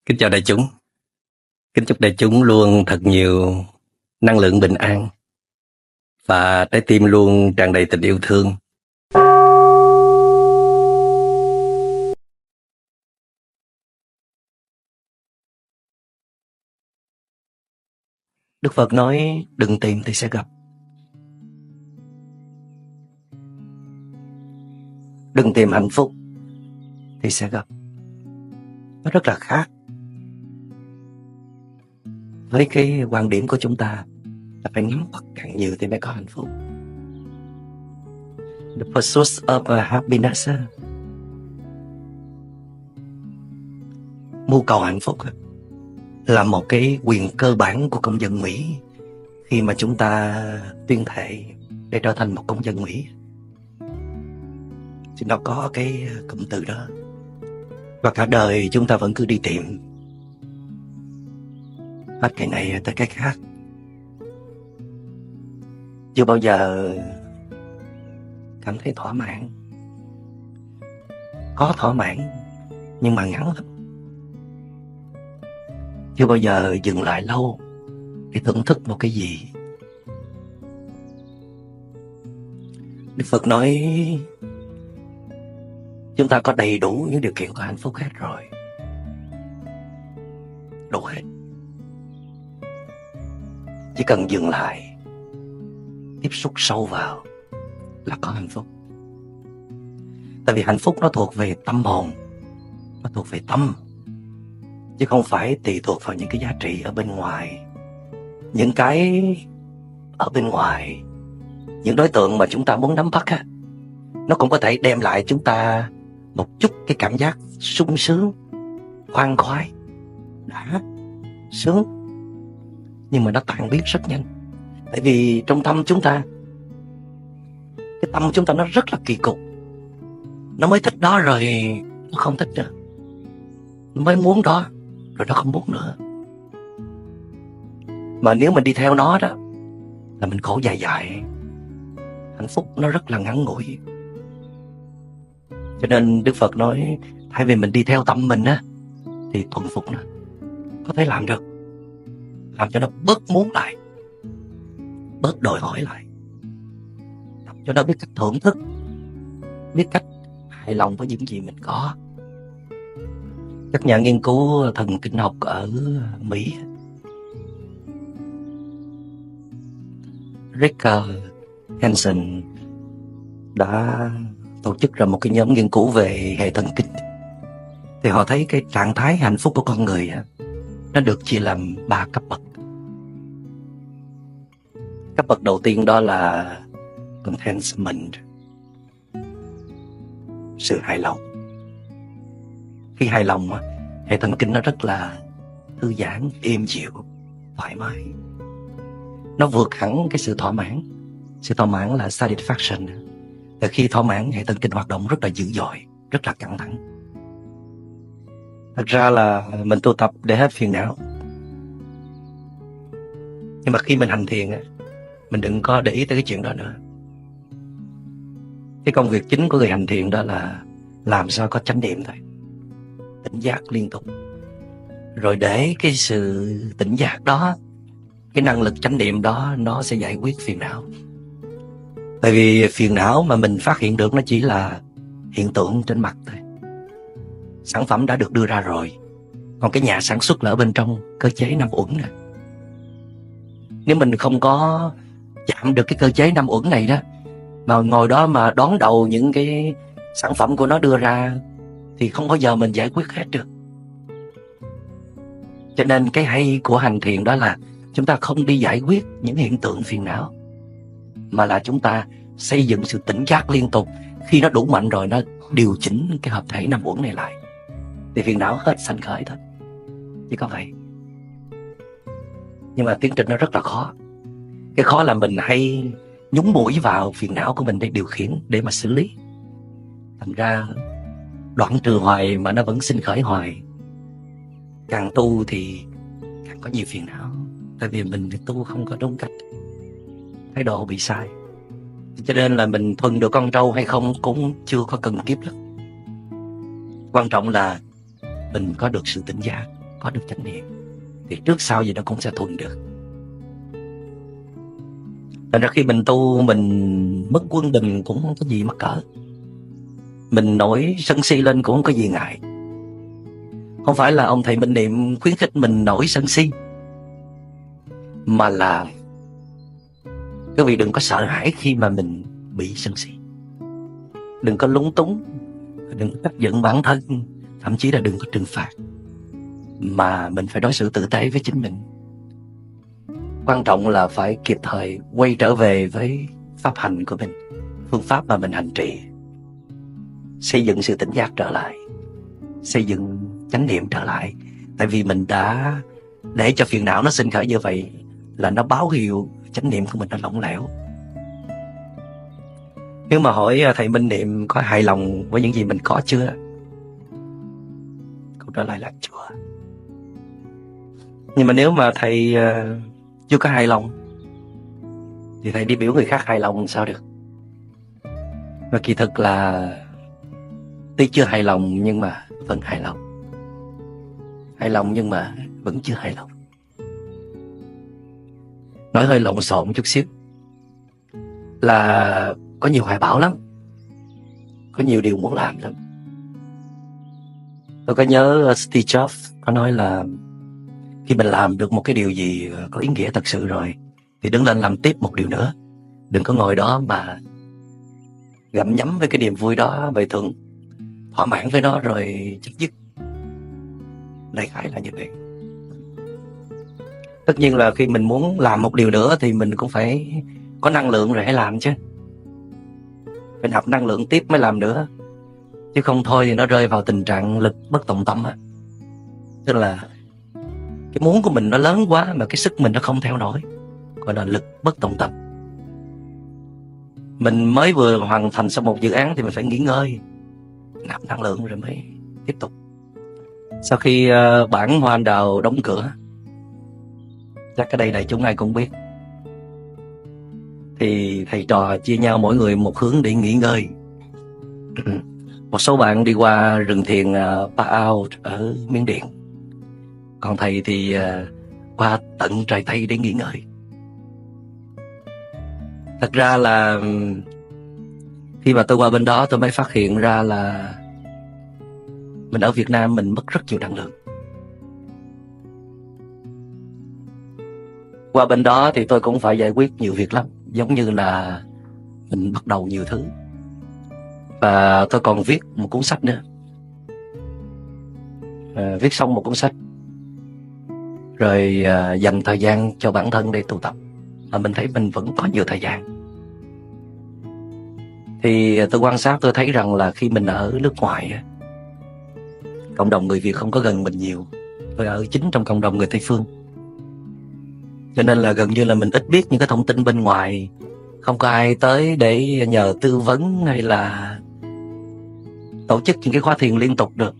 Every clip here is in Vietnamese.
Kính chào đại chúng. Kính chúc đại chúng luôn thật nhiều năng lượng bình an và trái tim luôn tràn đầy tình yêu thương. Đức Phật nói đừng tìm thì sẽ gặp. Đừng tìm hạnh phúc thì sẽ gặp. Nó rất là khác với cái quan điểm của chúng ta là phải nắm bắt càng nhiều thì mới có hạnh phúc. The pursuit of happiness, mưu cầu hạnh phúc là một cái quyền cơ bản của công dân Mỹ khi mà chúng ta tuyên thệ để trở thành một công dân Mỹ. Thì nó có cái cụm từ đó. Và cả đời chúng ta vẫn cứ đi tìm hết cái này tới cái khác. Chưa bao giờ cảm thấy thỏa mãn. Có thỏa mãn nhưng mà ngắn lắm. Chưa bao giờ dừng lại lâu để thưởng thức một cái gì. Đức Phật nói chúng ta có đầy đủ những điều kiện của hạnh phúc hết rồi. Đủ hết. Chỉ cần dừng lại, tiếp xúc sâu vào là có hạnh phúc. Tại vì hạnh phúc nó thuộc về tâm hồn, nó thuộc về tâm, chứ không phải tùy thuộc vào những cái giá trị ở bên ngoài. Những cái ở bên ngoài, những đối tượng mà chúng ta muốn nắm bắt á, nó cũng có thể đem lại chúng ta một chút cái cảm giác sung sướng, khoan khoái, đã, sướng. Nhưng mà nó tan biến rất nhanh. Tại vì trong tâm chúng ta, cái tâm chúng ta nó rất là kỳ cục. Nó mới thích đó rồi nó không thích nữa. Nó mới muốn đó rồi nó không muốn nữa. Mà nếu mình đi theo nó đó là mình khổ dài dài. Hạnh phúc nó rất là ngắn ngủi. Cho nên Đức Phật nói thay vì mình đi theo tâm mình á, thì thuần phục nó. Có thể làm được. Làm cho nó bớt muốn lại, bớt đòi hỏi lại. Tập cho nó biết cách thưởng thức, biết cách hài lòng với những gì mình có. Các nhà nghiên cứu thần kinh học ở Mỹ, Rick Hanson đã tổ chức ra một cái nhóm nghiên cứu về hệ thần kinh. Thì họ thấy cái trạng thái hạnh phúc của con người nó được chia làm 3 cấp bậc. Cấp bậc đầu tiên đó là contentment, sự hài lòng. Khi hài lòng, hệ thần kinh nó rất là thư giãn, êm dịu, thoải mái. Nó vượt hẳn cái sự thỏa mãn. Sự thỏa mãn là satisfaction. Từ khi thỏa mãn, hệ thần kinh hoạt động rất là dữ dội, rất là căng thẳng. Thật ra là mình tu tập để hết phiền não. Nhưng mà khi mình hành thiền, mình đừng có để ý tới cái chuyện đó nữa. Cái công việc chính của người hành thiền đó là làm sao có chánh niệm thôi. Tỉnh giác liên tục. Rồi để cái sự tỉnh giác đó, cái năng lực chánh niệm đó nó sẽ giải quyết phiền não. Tại vì phiền não mà mình phát hiện được nó chỉ là hiện tượng trên mặt thôi. Sản phẩm đã được đưa ra rồi. Còn cái nhà sản xuất là ở bên trong cơ chế năm uẩn nè. Nếu mình không có chạm được cái cơ chế năm uẩn này đó, mà ngồi đó mà đón đầu những cái sản phẩm của nó đưa ra, thì không bao giờ mình giải quyết hết được. Cho nên cái hay của hành thiền đó là chúng ta không đi giải quyết những hiện tượng phiền não, mà là chúng ta xây dựng sự tỉnh giác liên tục. Khi nó đủ mạnh rồi, nó điều chỉnh cái hợp thể năm uẩn này lại, thì phiền não hết sanh khởi thôi. Chỉ có vậy. Nhưng mà tiến trình nó rất là khó. Cái khó là mình hay nhúng mũi vào phiền não của mình để điều khiển, để mà xử lý. Thành ra đoạn trừ hoài mà nó vẫn sinh khởi hoài. Càng tu thì càng có nhiều phiền não. Tại vì mình tu không có đúng cách, thái độ bị sai. Cho nên là mình thuần được con trâu hay không cũng chưa có cần kiếp lắm. Quan trọng là mình có được sự tỉnh giác, có được chánh niệm thì trước sau gì nó cũng sẽ thuận được. Thành ra khi mình tu, mình mất quân bình cũng không có gì mắc cỡ, mình nổi sân si lên cũng không có gì ngại. Không phải là ông thầy Minh Niệm khuyến khích mình nổi sân si, mà là quý vị đừng có sợ hãi khi mà mình bị sân si, đừng có lúng túng, đừng có trách giận bản thân, thậm chí là đừng có trừng phạt, mà mình phải đối xử tử tế với chính mình. Quan trọng là phải kịp thời quay trở về với pháp hành của mình, phương pháp mà mình hành trì, xây dựng sự tỉnh giác trở lại, xây dựng chánh niệm trở lại. Tại vì mình đã để cho phiền não nó sinh khởi như vậy là nó báo hiệu chánh niệm của mình nó lỏng lẻo. Nếu mà hỏi thầy Minh Niệm có hài lòng với những gì mình có chưa, câu trả lời là chưa. Nhưng mà nếu mà thầy chưa có hài lòng thì thầy đi biểu người khác hài lòng sao được. Và kỳ thực là tuy chưa hài lòng nhưng mà vẫn hài lòng, hài lòng nhưng mà vẫn chưa hài lòng. Nói hơi lộn xộn chút xíu là có nhiều hoài bão lắm, có nhiều điều muốn làm lắm. Tôi có nhớ Steve Jobs có nói là khi mình làm được một cái điều gì có ý nghĩa thật sự rồi thì đứng lên làm tiếp một điều nữa. Đừng có ngồi đó mà gặm nhấm với cái niềm vui đó, bề thuận, thỏa mãn với nó rồi chấm dứt. Đại khái là như vậy. Tất nhiên là khi mình muốn làm một điều nữa thì mình cũng phải có năng lượng rồi hãy làm chứ. Phải nạp năng lượng tiếp mới làm nữa. Chứ không thôi thì nó rơi vào tình trạng lực bất tòng tâm á. Tức là cái muốn của mình nó lớn quá mà cái sức mình nó không theo nổi, gọi là lực bất tòng tâm. Mình mới vừa hoàn thành xong một dự án thì mình phải nghỉ ngơi, nạp năng lượng rồi mới tiếp tục. Sau khi bản Hoa Anh Đào đóng cửa, chắc cái đây đại chúng ai cũng biết, thì thầy trò chia nhau mỗi người một hướng để nghỉ ngơi. Một số bạn đi qua rừng thiền Pa Ao ở Miến Điện, còn thầy thì qua tận trời Tây để nghỉ ngơi. Thật ra là khi mà tôi qua bên đó tôi mới phát hiện ra là mình ở Việt Nam mình mất rất nhiều năng lượng. Qua bên đó thì tôi cũng phải giải quyết nhiều việc lắm, giống như là mình bắt đầu nhiều thứ. Và tôi còn viết một cuốn sách nữa, viết xong một cuốn sách rồi dành thời gian cho bản thân để tu tập. Mà mình thấy mình vẫn có nhiều thời gian. Thì tôi quan sát tôi thấy rằng là khi mình ở nước ngoài, cộng đồng người Việt không có gần mình nhiều. Tôi ở chính trong cộng đồng người Tây Phương, cho nên là gần như là mình ít biết những cái thông tin bên ngoài. Không có ai tới để nhờ tư vấn hay là tổ chức những cái khóa thiền liên tục được.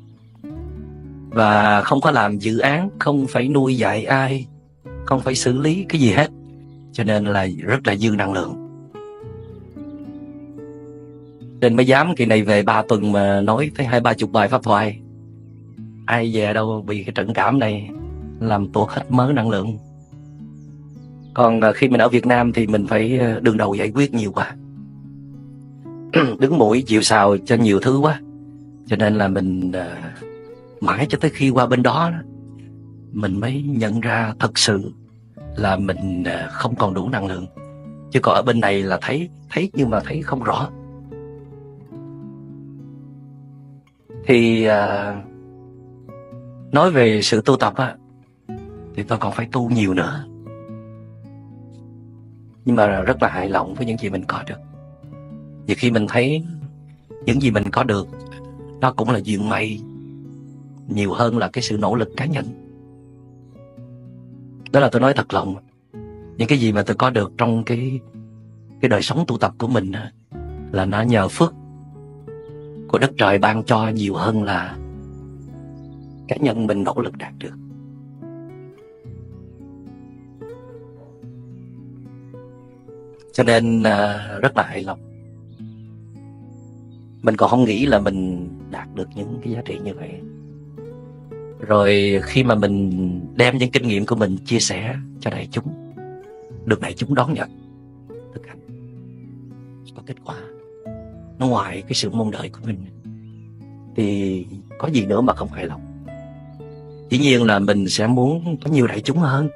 Và không có làm dự án, không phải nuôi dạy ai, không phải xử lý cái gì hết. Cho nên là rất là dư năng lượng. Nên mới dám kỳ này về 3 tuần mà nói tới 20-30 bài pháp thoại. Ai về đâu bị cái trận cảm này làm tuột hết mớ năng lượng. Còn khi mình ở Việt Nam thì mình phải đương đầu giải quyết nhiều quá. Đứng mũi chịu sào cho nhiều thứ quá. Cho nên là mình mãi cho tới khi qua bên đó mình mới nhận ra thật sự là mình không còn đủ năng lượng. Chứ còn ở bên này là thấy nhưng mà thấy không rõ. Thì nói về sự tu tập á, thì tôi còn phải tu nhiều nữa. Nhưng mà rất là hài lòng với những gì mình có được. Vì khi mình thấy những gì mình có được nó cũng là duyên may nhiều hơn là cái sự nỗ lực cá nhân. Đó là tôi nói thật lòng. Những cái gì mà tôi có được trong cái đời sống tu tập của mình là nó nhờ phước của đất trời ban cho nhiều hơn là cá nhân mình nỗ lực đạt được. Cho nên rất là hài lòng. Mình còn không nghĩ là mình đạt được những cái giá trị như vậy. Rồi khi mà mình đem những kinh nghiệm của mình chia sẻ cho đại chúng, được đại chúng đón nhận, thực hành, có kết quả, nó ngoài cái sự mong đợi của mình, thì có gì nữa mà không hài lòng. Dĩ nhiên là mình sẽ muốn có nhiều đại chúng hơn,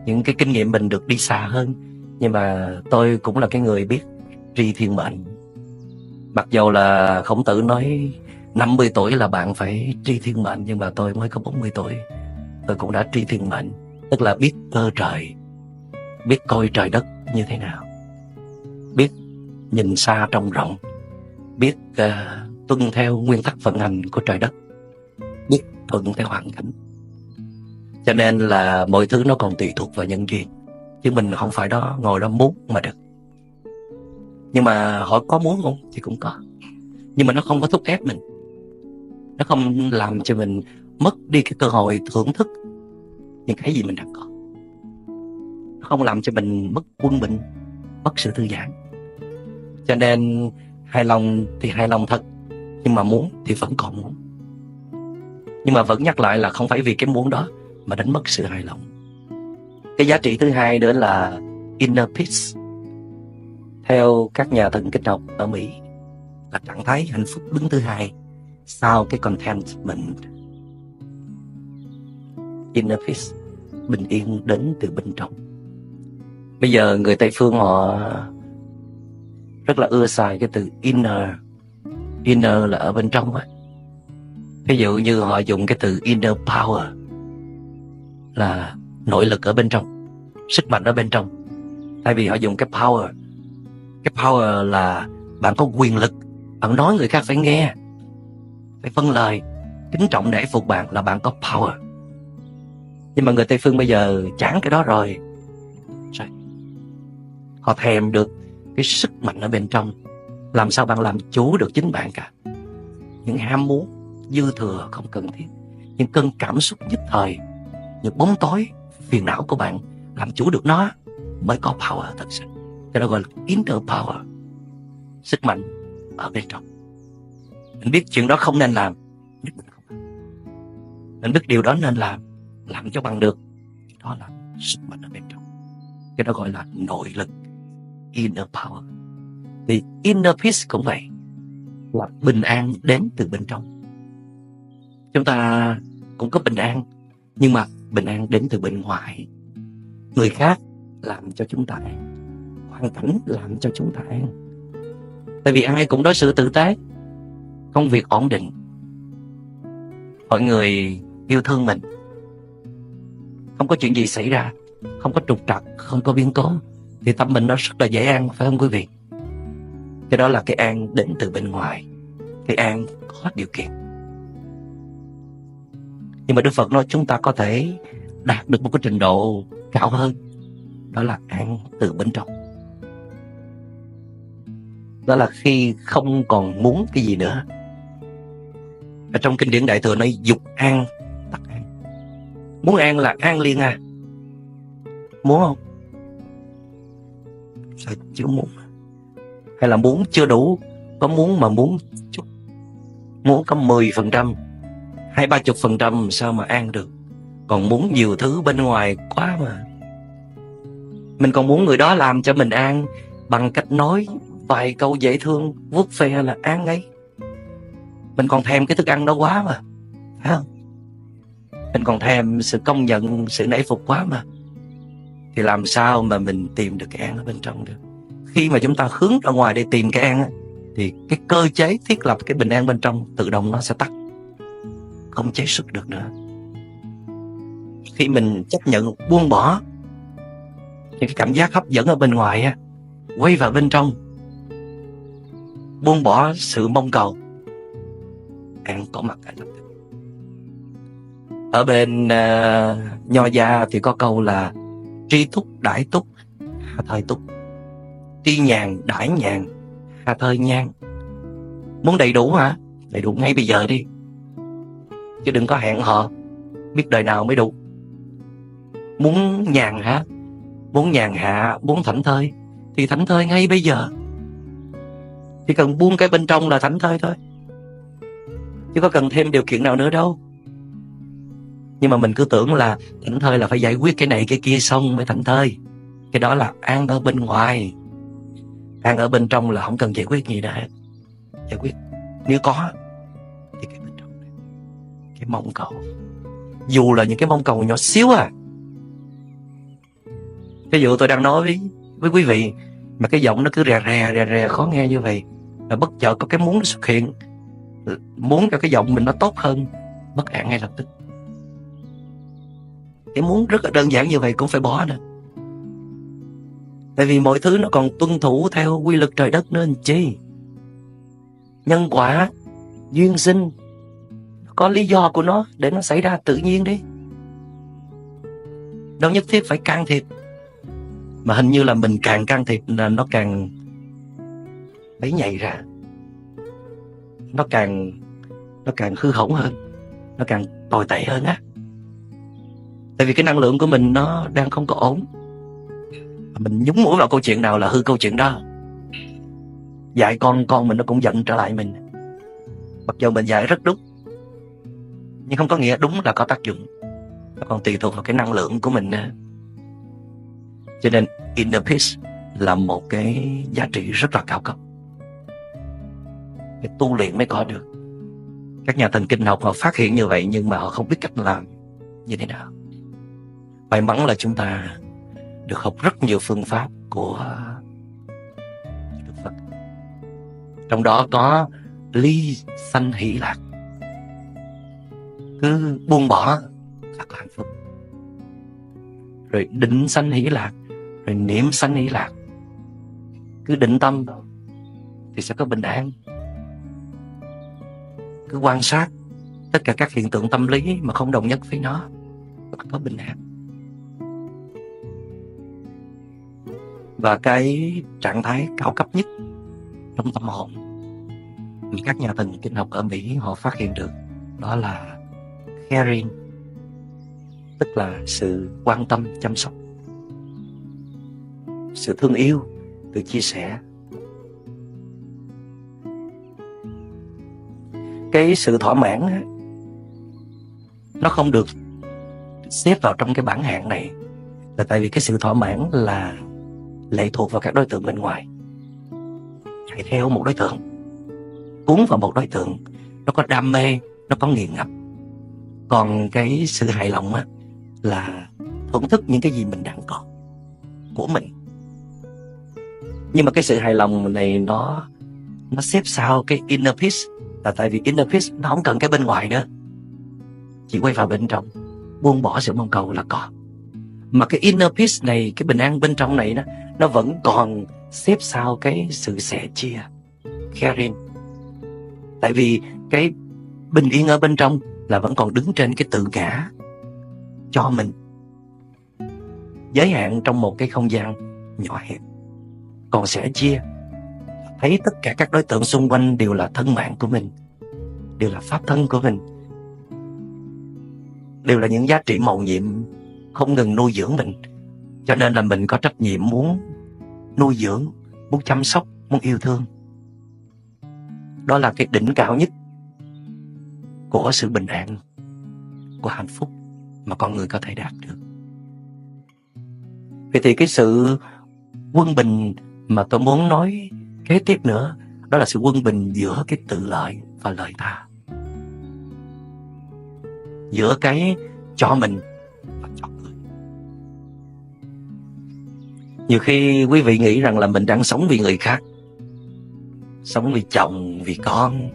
những cái kinh nghiệm mình được đi xa hơn. Nhưng mà tôi cũng là cái người biết tri thiên mệnh. Mặc dầu là Khổng Tử nói 50 tuổi là bạn phải tri thiên mệnh, nhưng mà tôi mới có 40 tuổi, tôi cũng đã tri thiên mệnh. Tức là biết cơ trời, biết coi trời đất như thế nào, biết nhìn xa trông rộng, biết tuân theo nguyên tắc vận hành của trời đất, biết thuận theo hoàn cảnh. Cho nên là mọi thứ nó còn tùy thuộc vào nhân duyên, chứ mình không phải đó ngồi đó muốn mà được. Nhưng mà họ có muốn không thì cũng có, nhưng mà nó không có thúc ép mình, nó không làm cho mình mất đi cái cơ hội thưởng thức những cái gì mình đang có, nó không làm cho mình mất quân bình, mất sự thư giãn. Cho nên hài lòng thì hài lòng thật, nhưng mà muốn thì vẫn còn muốn. Nhưng mà vẫn nhắc lại là không phải vì cái muốn đó mà đánh mất sự hài lòng. Cái giá trị thứ hai nữa là inner peace. Theo các nhà thần kinh học ở Mỹ, là trạng thái hạnh phúc đứng thứ hai sau cái contentment. Inner peace, bình yên đến từ bên trong. Bây giờ người Tây phương họ rất là ưa xài cái từ inner. Inner là ở bên trong á. Ví dụ như họ dùng cái từ inner power, là nội lực ở bên trong, sức mạnh ở bên trong. Thay vì họ dùng cái power. Cái power là bạn có quyền lực, bạn nói người khác phải nghe, phải vâng lời, kính trọng nể phục bạn, là bạn có power. Nhưng mà người Tây phương bây giờ chán cái đó rồi. Họ thèm được cái sức mạnh ở bên trong. Làm sao bạn làm chủ được chính bạn cả. Những ham muốn dư thừa không cần thiết, những cơn cảm xúc nhất thời, những bóng tối phiền não của bạn, làm chủ được nó mới có power thật sự. Cái đó gọi là inner power, sức mạnh ở bên trong. Mình biết chuyện đó không nên làm, mình biết điều đó nên làm cho bằng được. Đó là sức mạnh ở bên trong. Cái đó gọi là nội lực, inner power. Thì inner peace cũng vậy, là bình an đến từ bên trong. Chúng ta cũng có bình an, nhưng mà bình an đến từ bên ngoài. Người khác làm cho chúng ta an, hoàn cảnh làm cho chúng ta an. Tại vì ai cũng đối xử tử tế, công việc ổn định, mọi người yêu thương mình, không có chuyện gì xảy ra, không có trục trặc, không có biến cố, thì tâm mình nó rất là dễ an, phải không quý vị? Cái đó là cái an đến từ bên ngoài, cái an có điều kiện. Nhưng mà Đức Phật nói chúng ta có thể đạt được một cái trình độ cao hơn, đó là an từ bên trong. Đó là khi không còn muốn cái gì nữa. Ở trong kinh điển Đại Thừa nói dục an tắc an. Muốn an là an liền à. Muốn không? Sao chưa muốn? Hay là muốn chưa đủ? Có muốn mà muốn chút, muốn có 10%, 20-30% sao mà an được? Còn muốn nhiều thứ bên ngoài quá mà. Mình còn muốn người đó làm cho mình an bằng cách nói vài câu dễ thương, vuốt ve là an ngay. Mình còn thèm cái thức ăn đó quá mà, phải không? Mình còn thèm sự công nhận, sự nể phục quá mà. Thì làm sao mà mình tìm được cái an ở bên trong được? Khi mà chúng ta hướng ra ngoài để tìm cái an, thì cái cơ chế thiết lập cái bình an bên trong tự động nó sẽ tắt, không chế xuất được nữa. Khi mình chấp nhận buông bỏ những cái cảm giác hấp dẫn ở bên ngoài á, quay vào bên trong, buông bỏ sự mong cầu, an có mặt ở lập tức. Ở bên Nho gia thì có câu là tri túc đãi túc, hạ thời túc. Tri nhàn đãi nhàn, hạ thời nhàn. Muốn đầy đủ hả? Đầy đủ ngay bây giờ đi, chứ đừng có hẹn hò, biết đời nào mới đủ. Muốn nhàn hả? Muốn nhàn hạ, muốn thảnh thơi thì thảnh thơi ngay bây giờ. Chỉ cần buông cái bên trong là thảnh thơi thôi, chứ có cần thêm điều kiện nào nữa đâu. Nhưng mà mình cứ tưởng là thảnh thơi là phải giải quyết cái này cái kia xong mới thảnh thơi. Cái đó là an ở bên ngoài. An ở bên trong là không cần giải quyết gì nữa. Giải quyết nếu có thì cái bên trong này, cái mong cầu, dù là những cái mong cầu nhỏ xíu à. Ví dụ tôi đang nói với quý vị mà cái giọng nó cứ rè rè khó nghe như vậy, là bất chợt có cái muốn nó xuất hiện, muốn cho cái giọng mình nó tốt hơn, bất an ngay lập tức. Cái muốn rất là đơn giản như vậy cũng phải bỏ nữa. Tại vì mọi thứ nó còn tuân thủ theo quy luật trời đất nữa anh chi. Nhân quả, duyên sinh, có lý do của nó để nó xảy ra tự nhiên đi. Đâu nhất thiết phải can thiệp. Mà hình như là mình càng can thiệp là nó càng bấy nhạy ra. Nó càng hư hỏng hơn, nó càng tồi tệ hơn á. Tại vì cái năng lượng của mình nó đang không có ổn. Mình nhúng mũi vào câu chuyện nào là hư câu chuyện đó. Dạy con mình nó cũng giận trở lại mình. Mặc dù mình dạy rất đúng, nhưng không có nghĩa đúng là có tác dụng. Nó còn tùy thuộc vào cái năng lượng của mình nữa. Cho nên inner peace là một cái giá trị rất là cao cấp. Cái tu luyện mới có được. Các nhà thần kinh học họ phát hiện như vậy, nhưng mà họ không biết cách làm như thế nào. May mắn là chúng ta được học rất nhiều phương pháp của Đức Phật. Trong đó có ly sanh hỷ lạc. Cứ buông bỏ là có hạnh phúc. Rồi định sanh hỷ lạc, rồi niệm sanh hỷ lạc. Cứ định tâm thì sẽ có bình an. Cứ quan sát tất cả các hiện tượng tâm lý mà không đồng nhất với nó, có bình an. Và cái trạng thái cao cấp nhất trong tâm hồn mà các nhà thần kinh học ở Mỹ họ phát hiện được, đó là caring, tức là sự quan tâm, chăm sóc, sự thương yêu, sự chia sẻ. Cái sự thỏa mãn á, nó không được xếp vào trong cái bảng hạng này, là tại vì cái sự thỏa mãn là lệ thuộc vào các đối tượng bên ngoài, chạy theo một đối tượng, cuốn vào một đối tượng, nó có đam mê, nó có nghiền ngập. Còn cái sự hài lòng á, là thưởng thức những cái gì mình đang có của mình. Nhưng mà cái sự hài lòng này nó xếp sau cái inner peace, là tại vì inner peace nó không cần cái bên ngoài nữa, chỉ quay vào bên trong, buông bỏ sự mong cầu là có. Mà cái inner peace này, cái bình an bên trong này nó vẫn còn xếp sau cái sự sẻ chia, caring. Tại vì cái bình yên ở bên trong là vẫn còn đứng trên cái tự ngã cho mình, giới hạn trong một cái không gian nhỏ hẹp. Còn sẻ chia, thấy tất cả các đối tượng xung quanh đều là thân mạng của mình, đều là pháp thân của mình, đều là những giá trị mầu nhiệm không ngừng nuôi dưỡng mình. Cho nên là mình có trách nhiệm muốn nuôi dưỡng, muốn chăm sóc, muốn yêu thương. Đó là cái đỉnh cao nhất của sự bình an, của hạnh phúc mà con người có thể đạt được. Vậy thì cái sự quân bình mà tôi muốn nói kế tiếp nữa, đó là sự quân bình giữa cái tự lợi và lợi tha, giữa cái cho mình và cho người. Nhiều khi quý vị nghĩ rằng là mình đang sống vì người khác, sống vì chồng, vì con,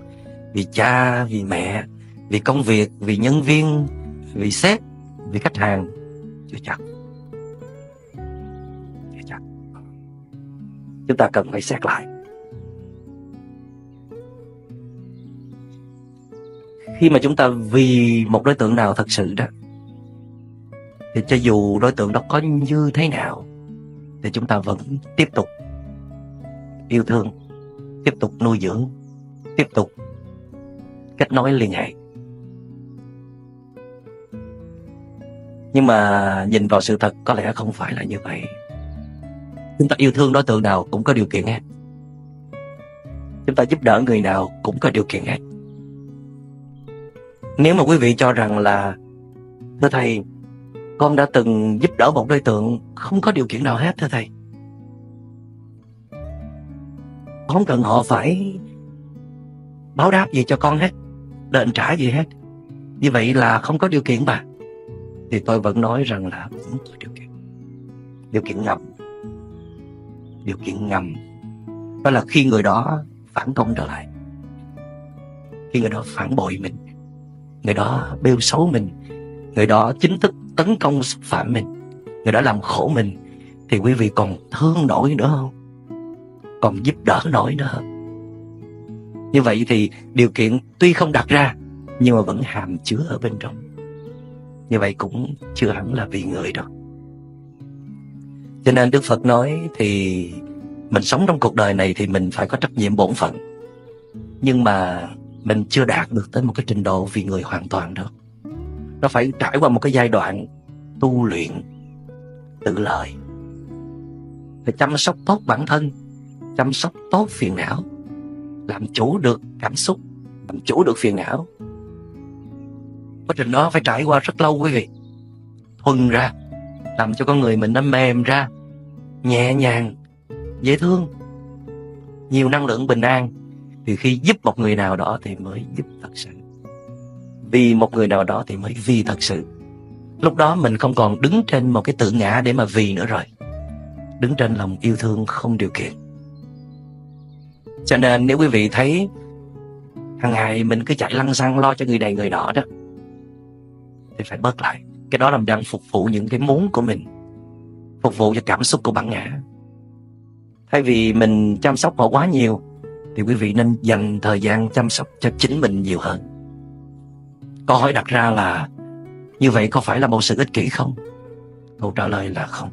vì cha, vì mẹ, vì công việc, vì nhân viên, vì sếp, vì khách hàng. Chưa chắc. Chúng ta cần phải xét lại. Khi mà chúng ta vì một đối tượng nào thật sự đó, thì cho dù đối tượng đó có như thế nào, thì chúng ta vẫn tiếp tục yêu thương, tiếp tục nuôi dưỡng, tiếp tục kết nối liên hệ. Nhưng mà nhìn vào sự thật có lẽ không phải là như vậy. Chúng ta yêu thương đối tượng nào cũng có điều kiện hết. Chúng ta giúp đỡ người nào cũng có điều kiện hết. Nếu mà quý vị cho rằng là Thưa thầy, con đã từng giúp đỡ một đối tượng không có điều kiện nào hết thưa thầy. Không cần họ phải báo đáp gì cho con hết, đền trả gì hết. Như vậy là không có điều kiện mà. Thì tôi vẫn nói rằng là vẫn có điều kiện. Điều kiện ngầm. Điều kiện ngầm đó là khi người đó phản công trở lại, khi người đó phản bội mình, người đó bêu xấu mình, người đó chính thức tấn công xúc phạm mình, người đó làm khổ mình, thì quý vị còn thương nổi nữa không? Còn giúp đỡ nổi nữa không? Như vậy thì điều kiện tuy không đặt ra nhưng mà vẫn hàm chứa ở bên trong. Như vậy cũng chưa hẳn là vì người đâu. Cho nên Đức Phật nói thì mình sống trong cuộc đời này thì mình phải có trách nhiệm bổn phận. Nhưng mà mình chưa đạt được tới một cái trình độ vì người hoàn toàn đâu. Nó phải trải qua một cái giai đoạn tu luyện tự lợi, phải chăm sóc tốt bản thân, chăm sóc tốt phiền não, làm chủ được cảm xúc, làm chủ được phiền não. Quá trình đó phải trải qua rất lâu quý vị. Thuần ra, làm cho con người mình nó mềm ra, nhẹ nhàng, dễ thương, nhiều năng lượng bình an. Thì khi giúp một người nào đó thì mới giúp thật sự, vì một người nào đó thì mới vì thật sự. Lúc đó mình không còn đứng trên một cái tự ngã để mà vì nữa rồi, đứng trên lòng yêu thương không điều kiện. Cho nên nếu quý vị thấy hàng ngày mình cứ chạy lăng xăng lo cho người này người nọ đó, thì phải bớt lại. Cái đó làm đang phục vụ những cái muốn của mình, phục vụ cho cảm xúc của bản ngã. Thay vì mình chăm sóc họ quá nhiều thì quý vị nên dành thời gian chăm sóc cho chính mình nhiều hơn. Câu hỏi đặt ra là như vậy có phải là một sự ích kỷ không? Câu trả lời là không.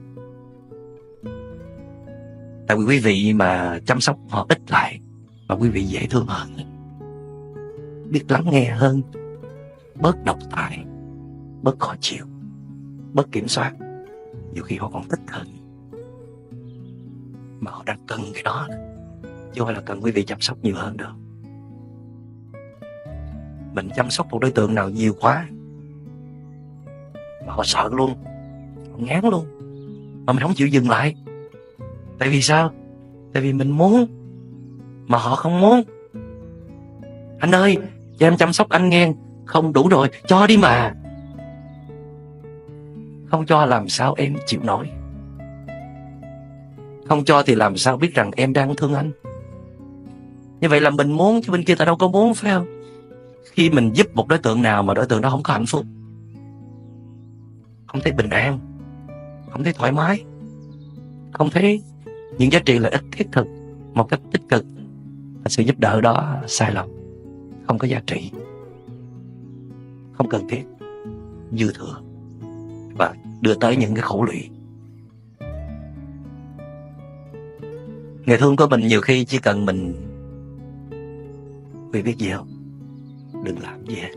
Tại vì quý vị mà chăm sóc họ ít lại và quý vị dễ thương hơn, biết lắng nghe hơn, bớt độc tài, bớt khó chịu, bớt kiểm soát. Nhiều khi họ còn thích hơn, mà họ đang cần cái đó, chứ không phải là cần quý vị chăm sóc nhiều hơn đâu. Mình chăm sóc một đối tượng nào nhiều quá mà họ sợ luôn, họ ngán luôn, mà mình không chịu dừng lại. Tại vì sao? Tại vì mình muốn mà họ không muốn. Anh ơi, cho em chăm sóc anh nghe. Không đủ rồi, cho đi mà. Không cho làm sao em chịu nổi. Không cho thì làm sao biết rằng em đang thương anh. Như vậy là mình muốn chứ bên kia ta đâu có muốn, phải không? Khi mình giúp một đối tượng nào mà đối tượng đó không có hạnh phúc, không thấy bình an, không thấy thoải mái, không thấy những giá trị lợi ích thiết thực một cách tích cực, sự giúp đỡ đó sai lầm, không có giá trị, không cần thiết, dư thừa và đưa tới những cái khổ lụy. Người thương của mình nhiều khi chỉ cần mình, vì biết gì không? Đừng làm gì hết.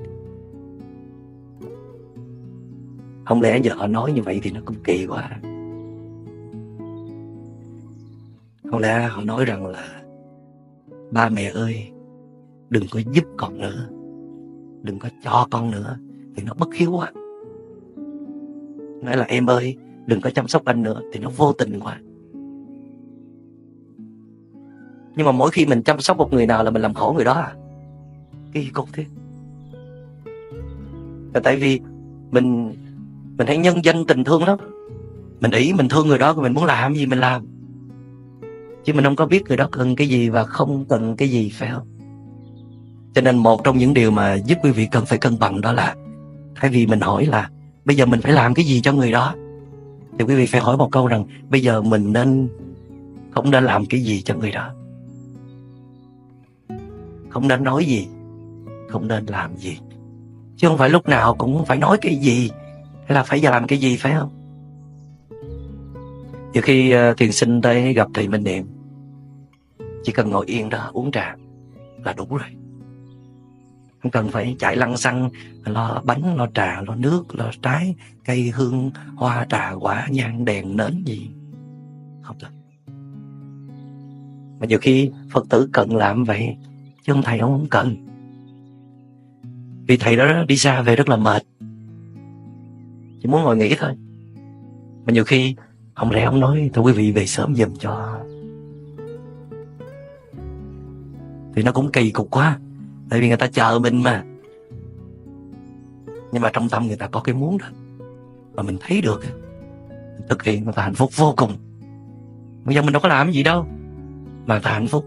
Không lẽ giờ họ nói như vậy thì nó cũng kỳ quá. Không lẽ họ nói rằng là ba mẹ ơi, đừng có giúp con nữa, đừng có cho con nữa, thì nó bất hiếu quá. Nói là em ơi, đừng có chăm sóc anh nữa, thì nó vô tình quá. Nhưng mà mỗi khi mình chăm sóc một người nào là mình làm khổ người đó à? Cái gì cốt thế? Là tại vì mình hay nhân danh tình thương lắm. Mình ý mình thương người đó, mình muốn làm gì mình làm, chứ mình không có biết người đó cần cái gì và không cần cái gì, phải không? Cho nên một trong những điều mà giúp quý vị cần phải cân bằng đó là, thay vì mình hỏi là bây giờ mình phải làm cái gì cho người đó, thì quý vị phải hỏi một câu rằng bây giờ mình không nên làm cái gì cho người đó, không nên nói gì, không nên làm gì. Chứ không phải lúc nào cũng phải nói cái gì hay là phải làm cái gì, phải không? Nhiều khi thiền sinh tới gặp thầy Minh Niệm, chỉ cần ngồi yên đó uống trà là đủ rồi. Không cần phải chạy lăng xăng lo bánh, lo trà, lo nước, lo trái cây, hương hoa, trà quả, nhang đèn nến gì. Không được. Mà nhiều khi Phật tử cần làm vậy, chứ không thầy không cần. Vì thầy đó đi xa về rất là mệt, chỉ muốn ngồi nghỉ thôi. Mà nhiều khi ông rẻ ông nói thôi quý vị về sớm giùm cho, thì nó cũng kỳ cục quá, tại vì người ta chờ mình mà. Nhưng mà trong tâm người ta có cái muốn đó, mà mình thấy được, mình thực hiện, người ta hạnh phúc vô cùng. Bây giờ mình đâu có làm gì đâu mà người ta hạnh phúc.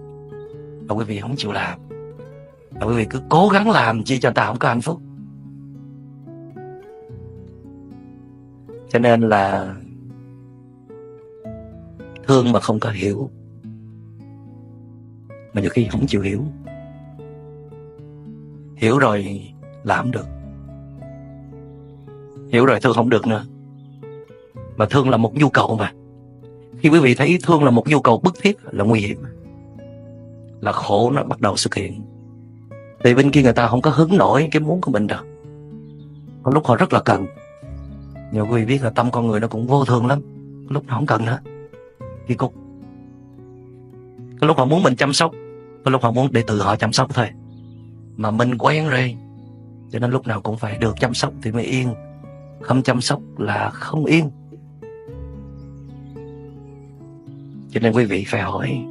Mà quý vị không chịu làm, mà quý vị cứ cố gắng làm chi cho người ta không có hạnh phúc. Cho nên là thương mà không có hiểu, mà nhiều khi không chịu hiểu. Hiểu rồi làm được, hiểu rồi thương không được nữa. Mà thương là một nhu cầu mà. Khi quý vị thấy thương là một nhu cầu bức thiết là nguy hiểm, là khổ nó bắt đầu xuất hiện. Thì bên kia người ta không có hứng nổi cái muốn của mình đâu. Có lúc họ rất là cần, nhưng quý vị biết là tâm con người nó cũng vô thường lắm. Có lúc nó không cần nữa, kỳ cục. Có lúc họ muốn mình chăm sóc, có lúc họ muốn để tự họ chăm sóc thôi. Mà mình quen rồi, cho nên lúc nào cũng phải được chăm sóc thì mới yên, không chăm sóc là không yên. Cho nên quý vị phải hỏi,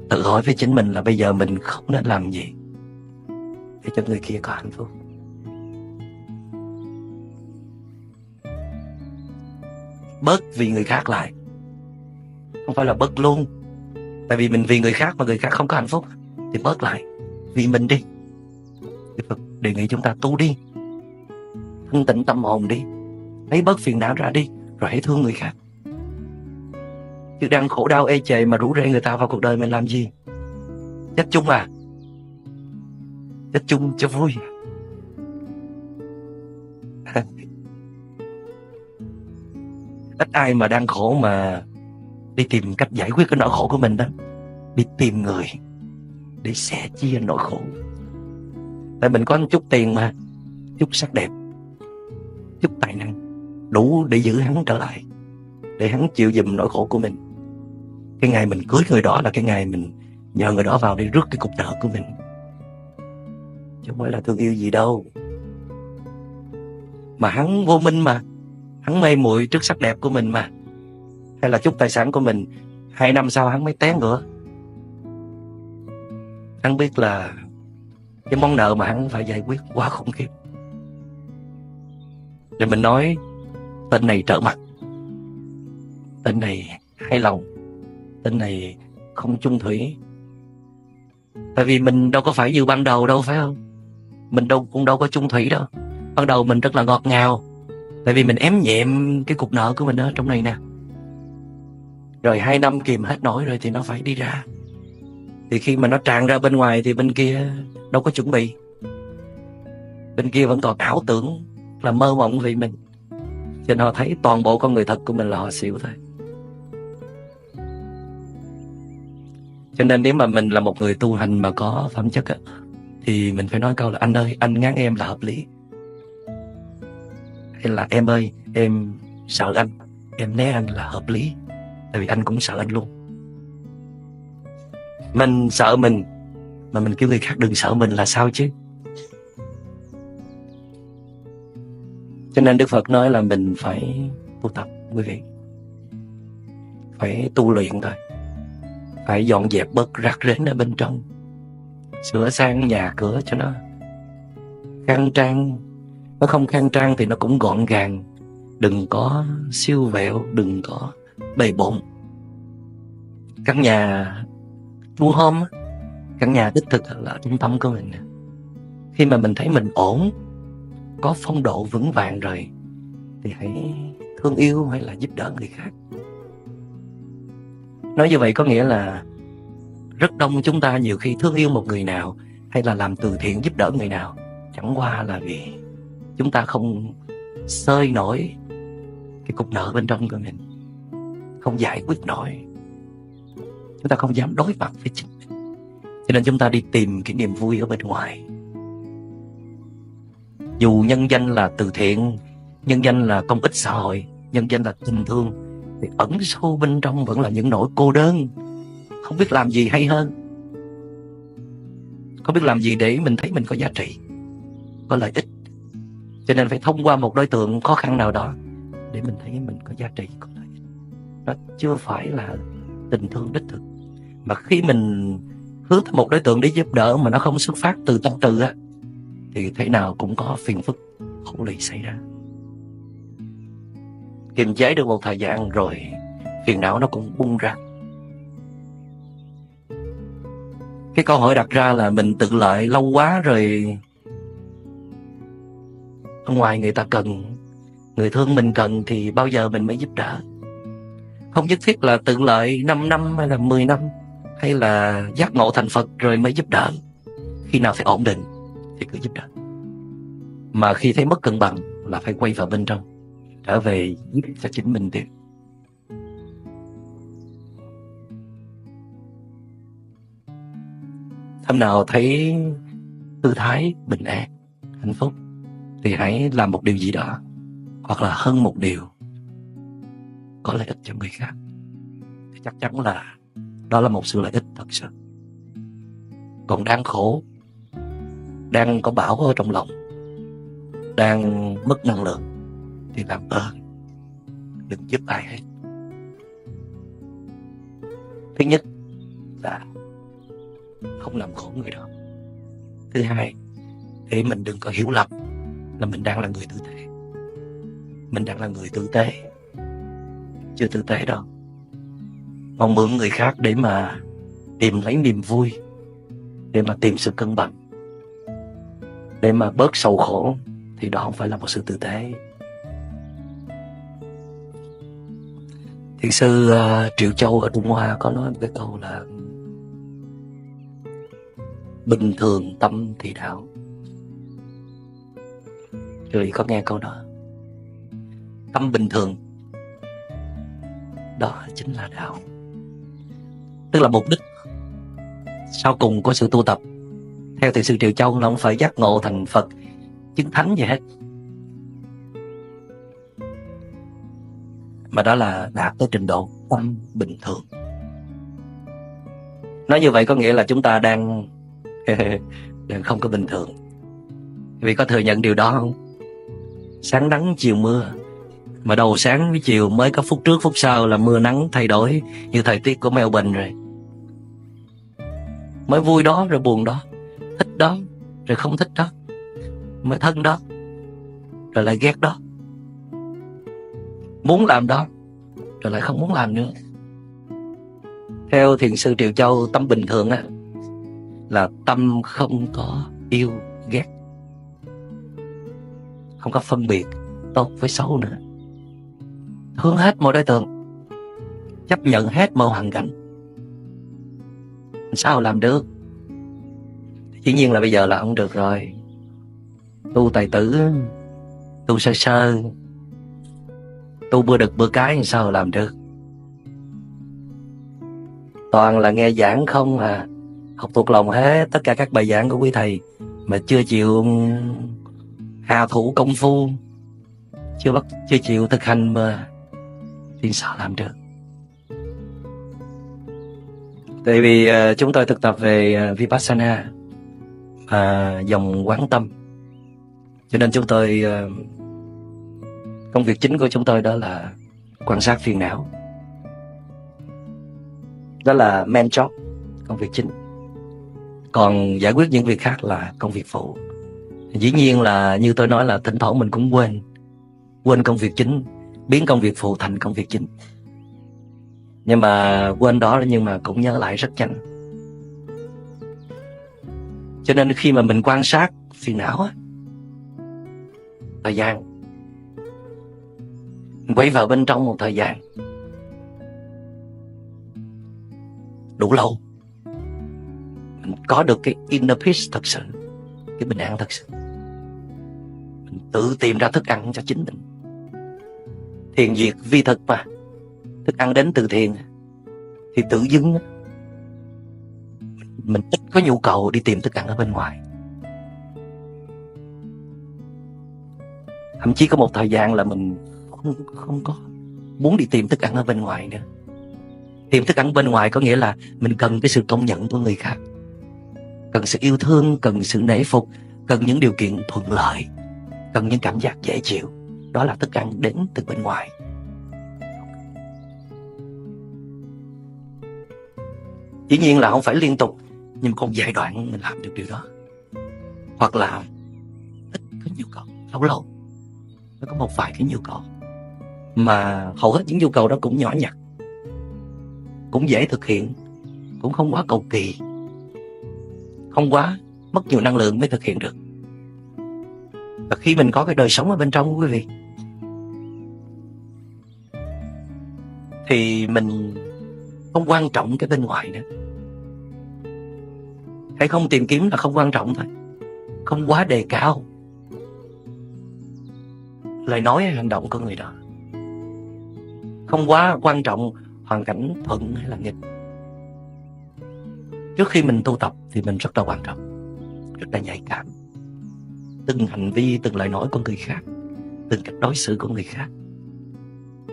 tự hỏi với chính mình là bây giờ mình không nên làm gì để cho người kia có hạnh phúc. Bớt vì người khác lại, không phải là bớt luôn. Tại vì mình vì người khác mà người khác không có hạnh phúc thì bớt lại, vì mình đi. Thì Phật đề nghị chúng ta tu đi, thanh tịnh tâm hồn đi, lấy bớt phiền não ra đi, rồi hãy thương người khác. Chứ đang khổ đau ê chề mà rủ rê người ta vào cuộc đời mình làm gì? Chết chung à? Chết chung cho vui. Ít ai mà đang khổ mà đi tìm cách giải quyết cái nỗi khổ của mình đó, đi tìm người để sẻ chia nỗi khổ. Tại mình có một chút tiền mà, chút sắc đẹp, chút tài năng, đủ để giữ hắn trở lại, để hắn chịu giùm nỗi khổ của mình. Cái ngày mình cưới người đó là cái ngày mình nhờ người đó vào để rước cái cục nợ của mình, chứ không phải là thương yêu gì đâu. Mà hắn vô minh mà, hắn mê muội trước sắc đẹp của mình mà, hay là chút tài sản của mình, 2 năm sau hắn mới té ngửa. Hắn biết là cái món nợ mà hắn phải giải quyết quá khủng khiếp. Rồi mình nói tên này trợ mặt, tên này hay lòng, tên này không chung thủy. Tại vì mình đâu có phải như ban đầu đâu, phải không? Mình cũng đâu có chung thủy đâu. Ban đầu mình rất là ngọt ngào, tại vì mình ém nhẹm cái cục nợ của mình ở trong này nè. Rồi 2 năm kìm hết nổi rồi thì nó phải đi ra. Thì khi mà nó tràn ra bên ngoài thì bên kia đâu có chuẩn bị. Bên kia vẫn còn ảo tưởng là mơ mộng vì mình, cho nên họ thấy toàn bộ con người thật của mình là họ xỉu thôi. Cho nên nếu mà mình là một người tu hành mà có phẩm chất á, thì mình phải nói câu là anh ơi, anh ngán em là hợp lý. Hay là em ơi, em sợ anh, em né anh là hợp lý. Tại vì anh cũng sợ anh luôn. Mình sợ mình mà mình kêu người khác đừng sợ mình là sao chứ? Cho nên Đức Phật nói là mình phải tu tập, quý vị. Phải tu luyện thôi. Phải dọn dẹp bớt rác rến ở bên trong, sửa sang nhà cửa cho nó khang trang. Nó không khang trang thì nó cũng gọn gàng, đừng có siêu vẹo, đừng có bề bộn. Căn nhà true home, căn nhà đích thực là trung tâm của mình. Khi mà mình thấy mình ổn, có phong độ vững vàng rồi, thì hãy thương yêu hay là giúp đỡ người khác. Nói như vậy có nghĩa là rất đông chúng ta nhiều khi thương yêu một người nào hay là làm từ thiện giúp đỡ người nào, chẳng qua là vì chúng ta không xơi nổi cái cục nợ bên trong của mình, không giải quyết nổi. Chúng ta không dám đối mặt với chính mình, cho nên chúng ta đi tìm cái niềm vui ở bên ngoài. Dù nhân danh là từ thiện, nhân danh là công ích xã hội, nhân danh là tình thương, thì ẩn sâu bên trong vẫn là những nỗi cô đơn, không biết làm gì hay hơn, không biết làm gì để mình thấy mình có giá trị, có lợi ích. Cho nên phải thông qua một đối tượng khó khăn nào đó để mình thấy mình có giá trị, có lợi ích. Nó chưa phải là tình thương đích thực. Mà khi mình hướng tới một đối tượng để giúp đỡ mà nó không xuất phát từ tâm từ á, thì thế nào cũng có phiền phức khổ lụy xảy ra. Kiềm chế được một thời gian rồi phiền não nó cũng bung ra. Cái câu hỏi đặt ra là mình tự lợi lâu quá rồi, ở ngoài người ta cần, người thương mình cần thì bao giờ mình mới giúp đỡ. Không nhất thiết là tự lợi 5 năm hay là 10 năm, hay là giác ngộ thành Phật rồi mới giúp đỡ. Khi nào phải ổn định thì cứ giúp đỡ. Mà khi thấy mất cân bằng là phải quay vào bên trong, trở về giúp cho chính mình tiếp. Hôm nào thấy tư thái bình an, hạnh phúc thì hãy làm một điều gì đó, hoặc là hơn một điều có lợi ích cho người khác, thì chắc chắn là đó là một sự lợi ích thật sự. Còn đang khổ, đang có bão ở trong lòng, đang mất năng lượng thì làm ơn đừng giúp ai hết. Thứ nhất là không làm khổ người đó. Thứ hai, để mình đừng có hiểu lầm là mình đang là người tử tế. Mình đang là người tử tế, chưa tử tế đâu. Mong mượn người khác để mà tìm lấy niềm vui, để mà tìm sự cân bằng, để mà bớt sầu khổ, thì đó không phải là một sự tử tế. Thiền sư Triệu Châu ở Trung Hoa có nói một cái câu là bình thường tâm thì đạo. Rồi có nghe câu đó. Tâm bình thường, đó chính là đạo. Tức là mục đích sau cùng của sự tu tập theo thiền sư Triệu Châu là không phải giác ngộ thành Phật, chứng thánh gì hết, mà đó là đạt tới trình độ tâm bình thường. Nói như vậy có nghĩa là chúng ta đang không có bình thường. Vì có thừa nhận điều đó không? Sáng nắng chiều mưa, mà đầu sáng với chiều mới có phút trước phút sau là mưa nắng thay đổi, như thời tiết của Melbourne rồi. Mới vui đó rồi buồn đó, thích đó rồi không thích đó, mới thân đó rồi lại ghét đó, muốn làm đó rồi lại không muốn làm nữa. Theo thiền sư Triệu Châu, tâm bình thường á là tâm không có yêu ghét, không có phân biệt tốt với xấu nữa, thương hết mọi đối tượng, chấp nhận hết mọi hoàn cảnh. Sao làm được? Dĩ nhiên là bây giờ là không được rồi. Tu tài tử, tu sơ sơ, tu bữa đực bữa cái thì sao làm được? Toàn là nghe giảng không à, học thuộc lòng hết tất cả các bài giảng của quý thầy, mà chưa chịu hạ thủ công phu, chưa chịu thực hành mà thì sao làm được? Tại vì chúng tôi thực tập về Vipassana và dòng quán tâm, cho nên chúng tôi công việc chính của chúng tôi đó là quan sát phiền não. Đó là main job, công việc chính. Còn giải quyết những việc khác là công việc phụ. Dĩ nhiên là như tôi nói là thỉnh thoảng mình cũng quên công việc chính, biến công việc phụ thành công việc chính. Nhưng mà quên đó nhưng mà cũng nhớ lại rất nhanh. Cho nên khi mà mình quan sát phiền não á, thời gian quay vào bên trong một thời gian đủ lâu, mình có được cái inner peace thật sự, cái bình an thật sự. Mình tự tìm ra thức ăn cho chính mình. Thiền diệt vi thực mà, thức ăn đến từ thiền, thì tự dưng mình ít có nhu cầu đi tìm thức ăn ở bên ngoài. Thậm chí có một thời gian là mình không có muốn đi tìm thức ăn ở bên ngoài nữa. Tìm thức ăn bên ngoài có nghĩa là mình cần cái sự công nhận của người khác, cần sự yêu thương, cần sự nể phục, cần những điều kiện thuận lợi cần những cảm giác dễ chịu, đó là thức ăn đến từ bên ngoài. Dĩ nhiên là không phải liên tục, nhưng mà có một giai đoạn mình làm được điều đó. Hoặc là ít có nhu cầu, lâu lâu nó có một vài cái nhu cầu, mà hầu hết những nhu cầu đó cũng nhỏ nhặt, cũng dễ thực hiện, cũng không quá cầu kỳ, không quá mất nhiều năng lượng mới thực hiện được. Và khi mình có cái đời sống ở bên trong, quý vị, thì mình không quan trọng cái bên ngoài nữa. Hay không tìm kiếm là không quan trọng thôi, không quá đề cao lời nói hay hành động của người đó, không quá quan trọng hoàn cảnh thuận hay là nghịch. Trước khi mình tu tập thì mình rất là quan trọng, rất là nhạy cảm. Từng hành vi, từng lời nói của người khác, từng cách đối xử của người khác.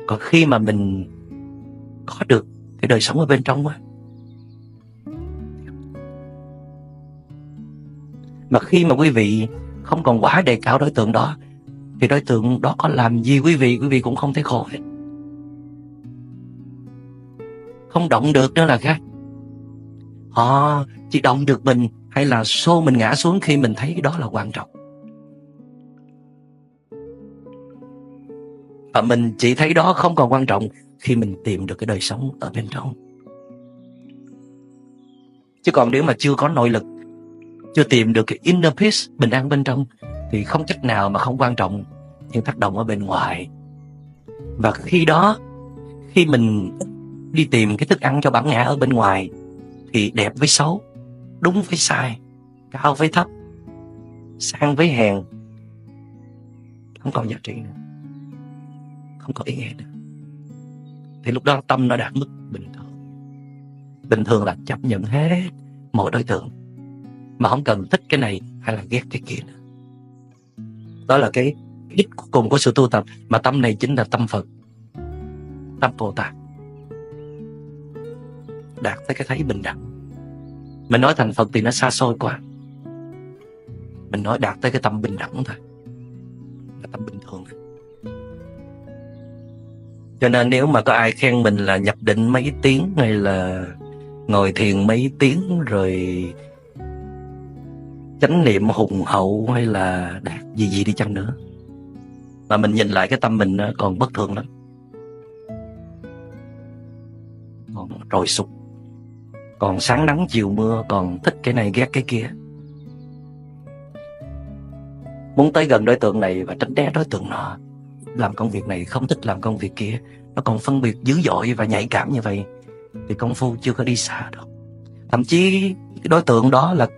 Còn khi mà mình có được cái đời sống ở bên trong á, mà khi mà quý vị không còn quá đề cao đối tượng đó, thì đối tượng đó có làm gì quý vị cũng không thấy khổ hết. Không động được nữa là khác. Họ chỉ động được mình hay là xô mình ngã xuống khi mình thấy cái đó là quan trọng. Và mình chỉ thấy đó không còn quan trọng khi mình tìm được cái đời sống ở bên trong. Chứ còn nếu mà chưa có nội lực, chưa tìm được cái inner peace, bình an bên trong, thì không cách nào mà không quan trọng những tác động ở bên ngoài. Và khi đó, khi mình đi tìm cái thức ăn cho bản ngã ở bên ngoài, thì đẹp với xấu, đúng với sai, cao với thấp, sang với hèn không còn giá trị nữa, không có ý nghĩa nữa. Thì lúc đó tâm nó đạt mức bình thường. Bình thường là chấp nhận hết mọi đối tượng, mà không cần thích cái này hay là ghét cái kia nữa. Đó là cái đích cuối cùng của sự tu tập, mà tâm này chính là tâm Phật, tâm Bồ Tát, đạt tới cái thấy bình đẳng. Mình nói thành Phật thì nó xa xôi quá, mình nói đạt tới cái tâm bình đẳng thôi, là tâm bình thường. Cho nên nếu mà có ai khen mình là nhập định mấy tiếng, hay là ngồi thiền mấy tiếng, rồi chánh niệm hùng hậu, hay là đạt gì đi chăng nữa, mà mình nhìn lại cái tâm mình còn bất thường lắm, còn trồi sụp, còn sáng nắng chiều mưa, còn thích cái này ghét cái kia, muốn tới gần đối tượng này và tránh né đối tượng nọ, làm công việc này không thích làm công việc kia, nó còn phân biệt dữ dội và nhạy cảm như vậy, thì công phu chưa có đi xa đâu. Thậm chí cái đối tượng đó là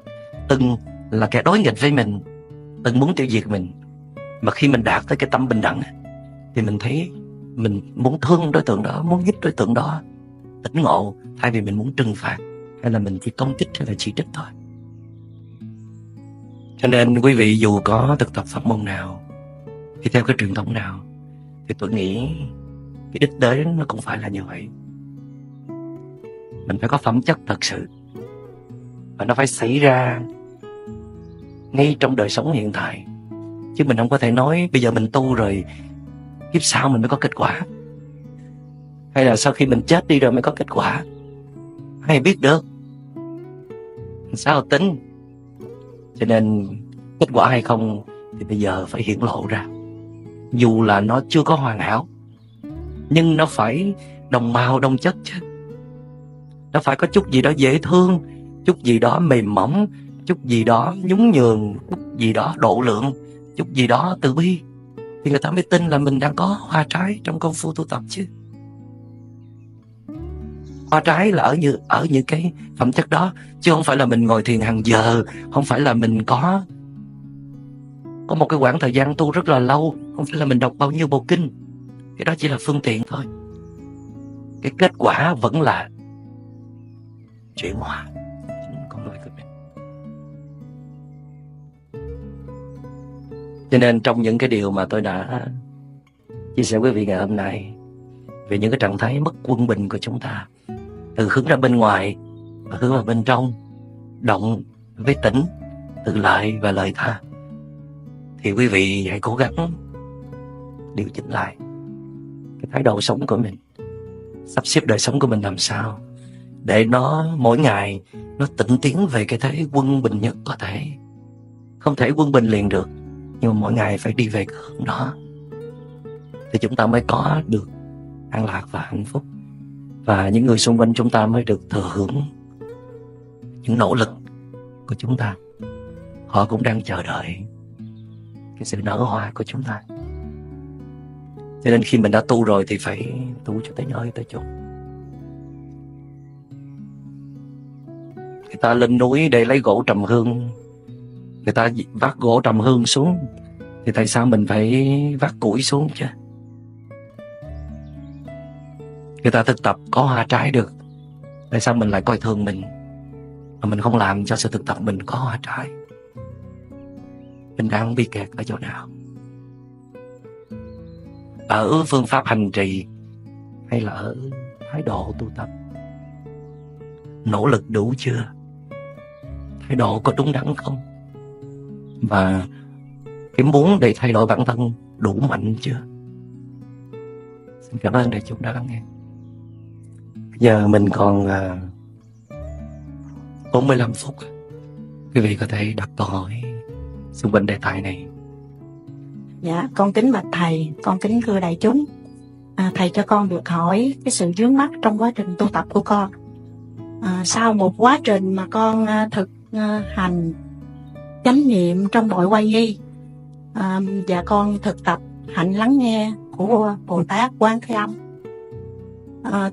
từng là kẻ đối nghịch với mình, từng muốn tiêu diệt mình, mà khi mình đạt tới cái tâm bình đẳng thì mình thấy mình muốn thương đối tượng đó, muốn giúp đối tượng đó tỉnh ngộ, thay vì mình muốn trừng phạt hay là mình chỉ công kích hay là chỉ trích thôi. Cho nên quý vị dù có thực tập pháp môn nào, thì theo cái truyền thống nào, thì tôi nghĩ cái đích đến nó cũng phải là như vậy. Mình phải có phẩm chất thật sự, và nó phải xảy ra ngay trong đời sống hiện tại. Chứ mình không có thể nói bây giờ mình tu rồi kiếp sau mình mới có kết quả, hay là sau khi mình chết đi rồi mới có kết quả. Ai biết được, sao tính. Cho nên kết quả hay không thì bây giờ phải hiển lộ ra. Dù là nó chưa có hoàn hảo, nhưng nó phải đồng màu đồng chất chứ. Nó phải có chút gì đó dễ thương, chút gì đó mềm mỏng, chút gì đó nhún nhường, chút gì đó độ lượng, chút gì đó từ bi, thì người ta mới tin là mình đang có hoa trái trong công phu tu tập chứ. Hoa trái là ở những cái phẩm chất đó, chứ không phải là mình ngồi thiền hàng giờ, không phải là mình có một cái quãng thời gian tu rất là lâu, không phải là mình đọc bao nhiêu bộ kinh. Cái đó chỉ là phương tiện thôi. Cái kết quả vẫn là chuyển hóa con người của mình. Cho nên trong những cái điều mà tôi đã chia sẻ với quý vị ngày hôm nay, về những cái trạng thái mất quân bình của chúng ta, từ hướng ra bên ngoài và hướng vào bên trong, động với tĩnh, tự lợi và lợi tha, thì quý vị hãy cố gắng điều chỉnh lại cái thái độ sống của mình, sắp xếp đời sống của mình làm sao để nó mỗi ngày nó tịnh tiến về cái thế quân bình nhất có thể. Không thể quân bình liền được, nhưng mà mỗi ngày phải đi về cái hướng đó thì chúng ta mới có được an lạc và hạnh phúc, và những người xung quanh chúng ta mới được thừa hưởng những nỗ lực của chúng ta. Họ cũng đang chờ đợi cái sự nở hoa của chúng ta. Cho nên khi mình đã tu rồi thì phải tu cho tới nơi tới chốn. Người ta lên núi để lấy gỗ trầm hương, người ta vác gỗ trầm hương xuống, thì tại sao mình phải vác củi xuống chứ? Người ta thực tập có hoa trái được, tại sao mình lại coi thường mình mà mình không làm cho sự thực tập mình có hoa trái? Mình đang bị kẹt ở chỗ nào? Ở phương pháp hành trì hay là ở thái độ tu tập? Nỗ lực đủ chưa? Thái độ có đúng đắn không? Và cái muốn để thay đổi bản thân đủ mạnh chưa? Xin cảm ơn đại chúng đã lắng nghe. Bây giờ mình còn 45 phút. Quý vị có thể đặt câu hỏi xung quanh đề tài này. Dạ, con kính bạch thầy, con kính thưa đại chúng. Thầy cho con được hỏi cái sự vướng mắc trong quá trình tu tập của con. Sau một quá trình mà con thực hành chánh niệm trong mọi quay nghi, và con thực tập hạnh lắng nghe của Bồ Tát Quán Thế Âm,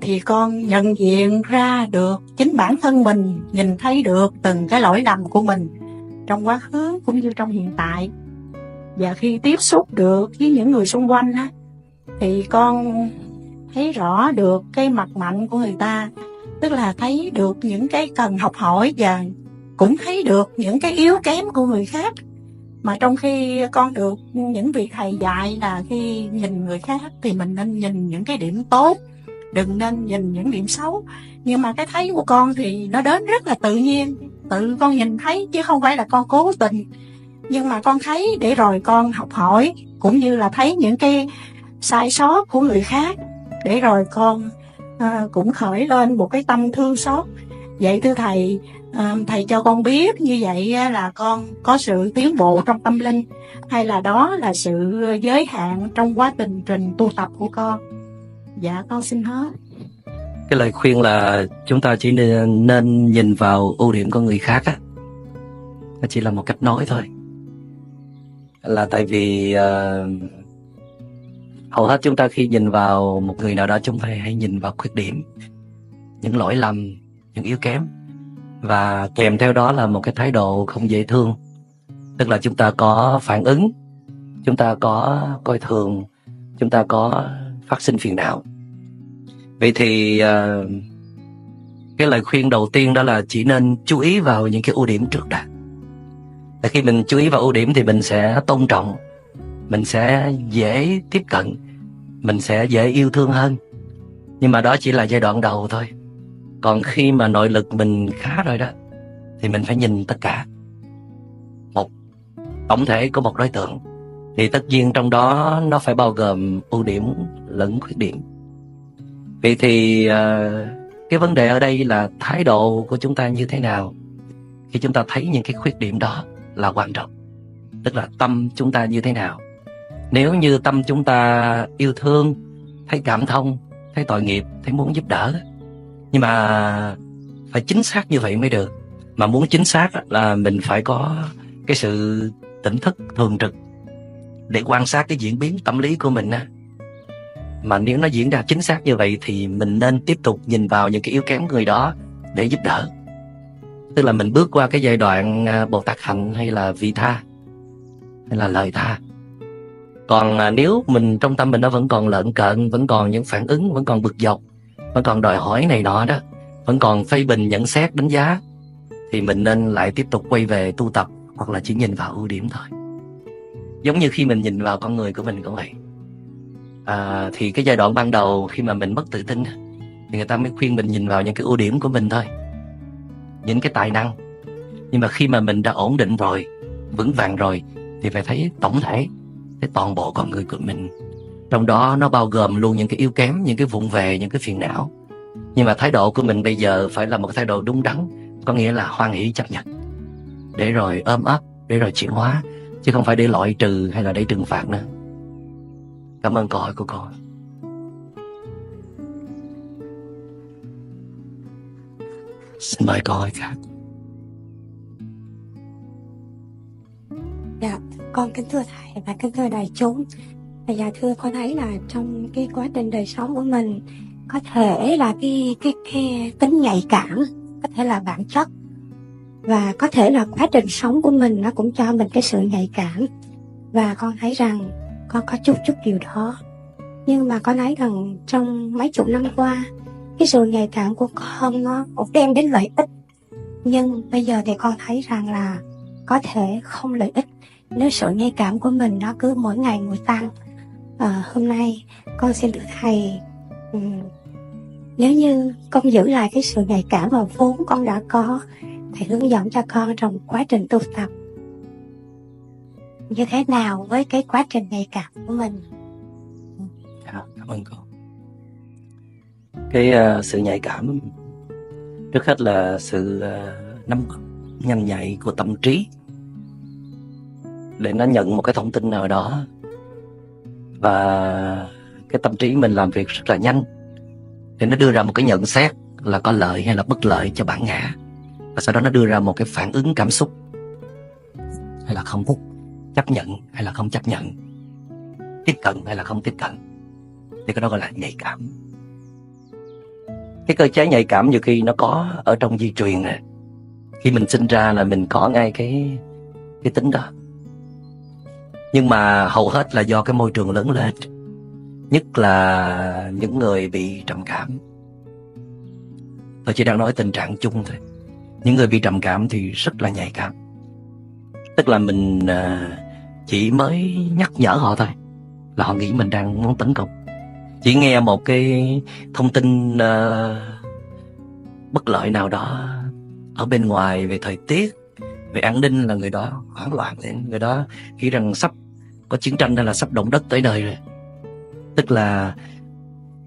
thì con nhận diện ra được chính bản thân mình, nhìn thấy được từng cái lỗi lầm của mình trong quá khứ cũng như trong hiện tại. Và khi tiếp xúc được với những người xung quanh á, thì con thấy rõ được cái mặt mạnh của người ta, tức là thấy được những cái cần học hỏi và cũng thấy được những cái yếu kém của người khác. Mà trong khi con được những vị thầy dạy là khi nhìn người khác thì mình nên nhìn những cái điểm tốt, đừng nên nhìn những điểm xấu. Nhưng mà cái thấy của con thì nó đến rất là tự nhiên, tự con nhìn thấy chứ không phải là con cố tình. Nhưng mà con thấy để rồi con học hỏi, cũng như là thấy những cái sai sót của người khác, để rồi con cũng khởi lên một cái tâm thương xót. Vậy thưa thầy, thầy cho con biết như vậy là con có sự tiến bộ trong tâm linh, hay là đó là sự giới hạn trong quá trình tu tập của con? Dạ con xin hết. Cái lời khuyên là chúng ta chỉ nên nhìn vào ưu điểm của người khác á, nó chỉ là một cách nói thôi. Là tại vì hầu hết chúng ta khi nhìn vào một người nào đó, chúng ta hay nhìn vào khuyết điểm, những lỗi lầm, những yếu kém, và kèm theo đó là một cái thái độ không dễ thương. Tức là chúng ta có phản ứng, chúng ta có coi thường, chúng ta có phát sinh phiền não. Vậy thì cái lời khuyên đầu tiên đó là chỉ nên chú ý vào những cái ưu điểm trước đã. Tại khi mình chú ý vào ưu điểm thì mình sẽ tôn trọng, mình sẽ dễ tiếp cận, mình sẽ dễ yêu thương hơn. Nhưng mà đó chỉ là giai đoạn đầu thôi. Còn khi mà nội lực mình khá rồi đó, thì mình phải nhìn tất cả, một tổng thể của một đối tượng. Thì tất nhiên trong đó nó phải bao gồm ưu điểm lẫn khuyết điểm. Vậy thì cái vấn đề ở đây là thái độ của chúng ta như thế nào khi chúng ta thấy những cái khuyết điểm đó là quan trọng. Tức là tâm chúng ta như thế nào. Nếu như tâm chúng ta yêu thương, thấy cảm thông, thấy tội nghiệp, thấy muốn giúp đỡ, nhưng mà phải chính xác như vậy mới được. Mà muốn chính xác là mình phải có cái sự tỉnh thức thường trực để quan sát cái diễn biến tâm lý của mình. Mà nếu nó diễn ra chính xác như vậy thì mình nên tiếp tục nhìn vào những cái yếu kém người đó để giúp đỡ. Tức là mình bước qua cái giai đoạn Bồ Tát hạnh, hay là vị tha, hay là lời tha. Còn nếu mình trong tâm mình nó vẫn còn lợn cợn, vẫn còn những phản ứng, vẫn còn bực dọc, vẫn còn đòi hỏi này nọ đó, vẫn còn phê bình, nhận xét, đánh giá, thì mình nên lại tiếp tục quay về tu tập, hoặc là chỉ nhìn vào ưu điểm thôi. Giống như khi mình nhìn vào con người của mình cũng vậy. Thì cái giai đoạn ban đầu khi mà mình mất tự tin thì người ta mới khuyên mình nhìn vào những cái ưu điểm của mình thôi, những cái tài năng. Nhưng mà khi mà mình đã ổn định rồi, vững vàng rồi, thì phải thấy tổng thể, thấy toàn bộ con người của mình. Trong đó nó bao gồm luôn những cái yếu kém, những cái vụng về, những cái phiền não. Nhưng mà thái độ của mình bây giờ phải là một thái độ đúng đắn, có nghĩa là hoan hỷ chấp nhận, để rồi ôm ấp, để rồi chuyển hóa, chứ không phải để loại trừ hay là để trừng phạt nữa. Cảm ơn câu hỏi của cô. Xin mời câu hỏi khác. Dạ, con kính thưa thầy và kính thưa đại chúng. Dạ thưa, con thấy là trong cái quá trình đời sống của mình có thể là cái tính nhạy cảm có thể là bản chất, và có thể là quá trình sống của mình nó cũng cho mình cái sự nhạy cảm, và con thấy rằng con có chút điều đó. Nhưng mà con thấy rằng trong mấy chục năm qua, cái sự nhạy cảm của con nó cũng đem đến lợi ích, nhưng bây giờ thì con thấy rằng là có thể không lợi ích nếu sự nhạy cảm của mình nó cứ mỗi ngày một tăng. Hôm nay con xin thưa thầy, nếu như con giữ lại cái sự nhạy cảm mà vốn con đã có, thầy hướng dẫn cho con trong quá trình tu tập như thế nào với cái quá trình nhạy cảm của mình. Cảm ơn cô. Cái sự nhạy cảm trước hết là sự nắm bắt nhanh nhạy của tâm trí, để nó nhận một cái thông tin nào đó, và cái tâm trí mình làm việc rất là nhanh để nó đưa ra một cái nhận xét là có lợi hay là bất lợi cho bản ngã, và sau đó nó đưa ra một cái phản ứng cảm xúc, hay là không thích, chấp nhận hay là không chấp nhận, tiếp cận hay là không tiếp cận, thì cái đó gọi là nhạy cảm. Cái cơ chế nhạy cảm nhiều khi nó có ở trong di truyền này. Khi mình sinh ra là mình có ngay cái tính đó, nhưng mà hầu hết là do cái môi trường lớn lên, nhất là những người bị trầm cảm. Tôi chỉ đang nói tình trạng chung thôi. Những người bị trầm cảm thì rất là nhạy cảm. Tức là mình chỉ mới nhắc nhở họ thôi là họ nghĩ mình đang muốn tấn công. Chỉ nghe một cái thông tin bất lợi nào đó ở bên ngoài về thời tiết, về an ninh là người đó hoảng loạn lên, người đó nghĩ rằng sắp có chiến tranh hay là sắp động đất tới nơi rồi. Tức là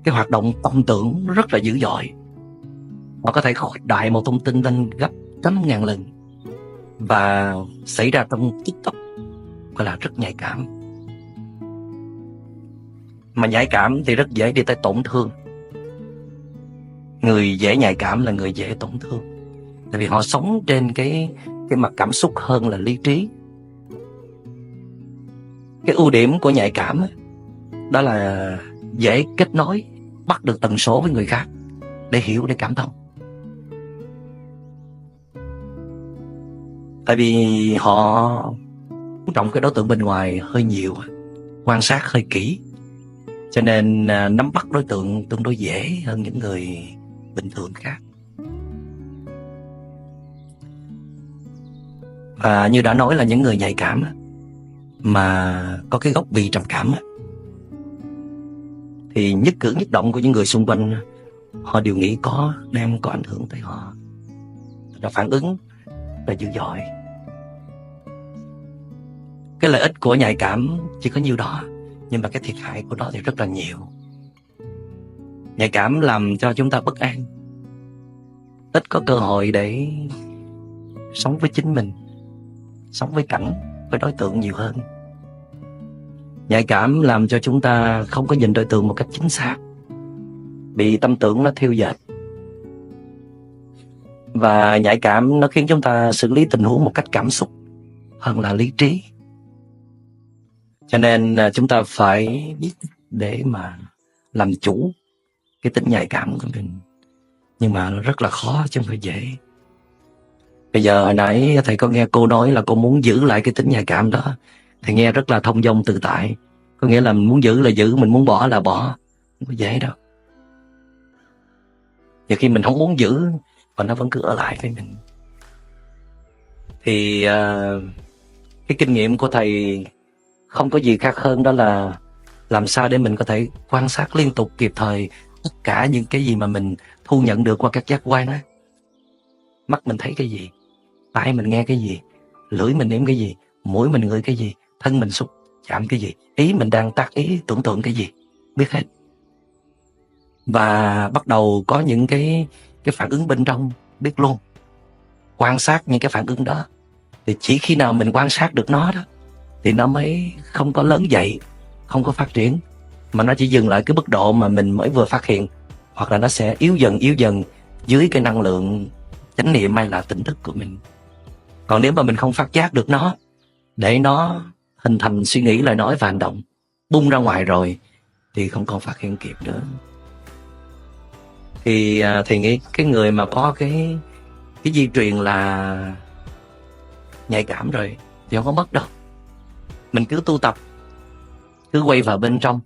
cái hoạt động tâm tưởng rất là dữ dội. Họ có thể khuếch đại một thông tin lên gấp trăm ngàn lần, và xảy ra trong tích tắc, gọi là rất nhạy cảm. Mà nhạy cảm thì rất dễ đi tới tổn thương. Người dễ nhạy cảm là người dễ tổn thương, tại vì họ sống trên cái mặt cảm xúc hơn là lý trí. Cái ưu điểm của nhạy cảm đó là dễ kết nối, bắt được tần số với người khác để hiểu, để cảm thông. Tại vì họ chú trọng cái đối tượng bên ngoài hơi nhiều, quan sát hơi kỹ, cho nên nắm bắt đối tượng tương đối dễ hơn những người bình thường khác. Và như đã nói là những người nhạy cảm mà có cái gốc bị trầm cảm thì nhất cử nhất động của những người xung quanh họ đều nghĩ đang có ảnh hưởng tới họ, là phản ứng là dữ dội. Cái lợi ích của nhạy cảm chỉ có nhiêu đó, nhưng mà cái thiệt hại của nó thì rất là nhiều. Nhạy cảm làm cho chúng ta bất an, ít có cơ hội để sống với chính mình, sống với cảnh, với đối tượng nhiều hơn. Nhạy cảm làm cho chúng ta không có nhìn đối tượng một cách chính xác, bị tâm tưởng nó theo dệt. Và nhạy cảm nó khiến chúng ta xử lý tình huống một cách cảm xúc hơn là lý trí. Cho nên chúng ta phải biết để mà làm chủ cái tính nhạy cảm của mình. Nhưng mà nó rất là khó chứ không phải dễ. Bây giờ hồi nãy thầy có nghe cô nói là cô muốn giữ lại cái tính nhạy cảm đó, thì nghe rất là thông dong tự tại. Có nghĩa là mình muốn giữ là giữ, mình muốn bỏ là bỏ. Không có dễ đâu. Nhiều khi mình không muốn giữ mà nó vẫn cứ ở lại với mình. Thì cái kinh nghiệm của thầy không có gì khác hơn, đó là làm sao để mình có thể quan sát liên tục kịp thời tất cả những cái gì mà mình thu nhận được qua các giác quan á. Mắt mình thấy cái gì, tai mình nghe cái gì, lưỡi mình nếm cái gì, mũi mình ngửi cái gì, thân mình xúc chạm cái gì, ý mình đang tác ý tưởng tượng cái gì, biết hết. Và bắt đầu có những cái phản ứng bên trong, biết luôn. Quan sát những cái phản ứng đó, thì chỉ khi nào mình quan sát được nó đó thì nó mới không có lớn dậy, không có phát triển, mà nó chỉ dừng lại cái mức độ mà mình mới vừa phát hiện, hoặc là nó sẽ yếu dần dưới cái năng lượng chánh niệm hay là tỉnh thức của mình. Còn nếu mà mình không phát giác được nó, để nó hình thành suy nghĩ, lời nói và hành động, bung ra ngoài rồi thì không còn phát hiện kịp nữa. Thì cái người mà có cái di truyền là nhạy cảm rồi thì không có mất đâu. Mình cứ tu tập, cứ quay vào bên trong,